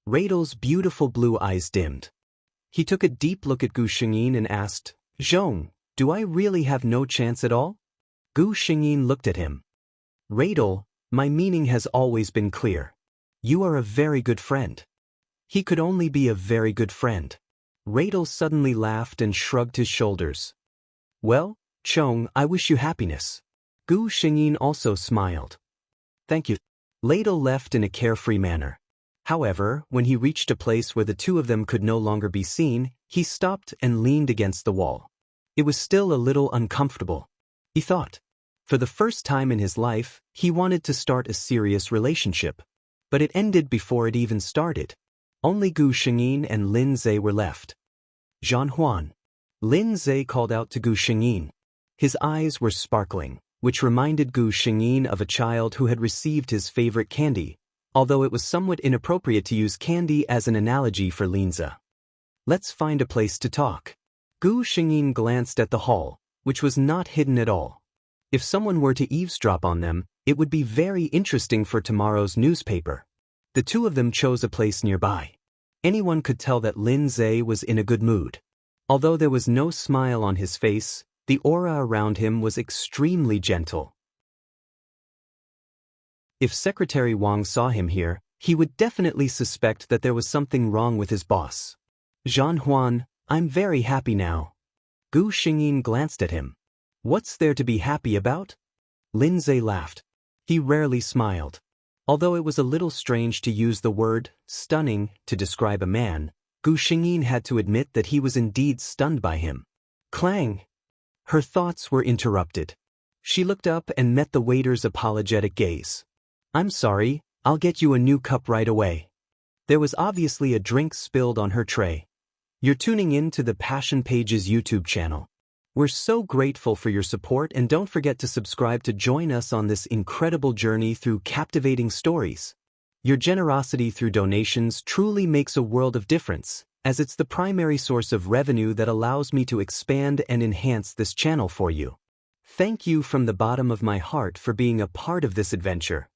Radel's beautiful blue eyes dimmed. He took a deep look at Gu Xingyin and asked, Zhong, do I really have no chance at all? Gu Xingyin looked at him. Radel, my meaning has always been clear. You are a very good friend. He could only be a very good friend. Radel suddenly laughed and shrugged his shoulders. Well, Chong, I wish you happiness. Gu Xingyin also smiled. Thank you. Ladle left in a carefree manner. However, when he reached a place where the two of them could no longer be seen, he stopped and leaned against the wall. It was still a little uncomfortable. He thought. For the first time in his life, he wanted to start a serious relationship. But it ended before it even started. Only Gu Xingyin and Lin Zhe were left. Zhan Huan. Lin Zhe called out to Gu Xingyin. His eyes were sparkling, which reminded Gu Xingyin of a child who had received his favorite candy, although it was somewhat inappropriate to use candy as an analogy for Linza. Let's find a place to talk. Gu Xingyin glanced at the hall, which was not hidden at all. If someone were to eavesdrop on them, it would be very interesting for tomorrow's newspaper. The two of them chose a place nearby. Anyone could tell that Lin Zhe was in a good mood. Although there was no smile on his face, the aura around him was extremely gentle. If Secretary Wang saw him here, he would definitely suspect that there was something wrong with his boss. Zhan Huan, I'm very happy now. Gu Xingyin glanced at him. What's there to be happy about? Lin Zhe laughed. He rarely smiled. Although it was a little strange to use the word stunning to describe a man, Gu Xingyin had to admit that he was indeed stunned by him. Clang! Her thoughts were interrupted. She looked up and met the waiter's apologetic gaze. I'm sorry, I'll get you a new cup right away. There was obviously a drink spilled on her tray. You're tuning in to the Passion Pages YouTube channel. We're so grateful for your support, and don't forget to subscribe to join us on this incredible journey through captivating stories. Your generosity through donations truly makes a world of difference, as it's the primary source of revenue that allows me to expand and enhance this channel for you. Thank you from the bottom of my heart for being a part of this adventure.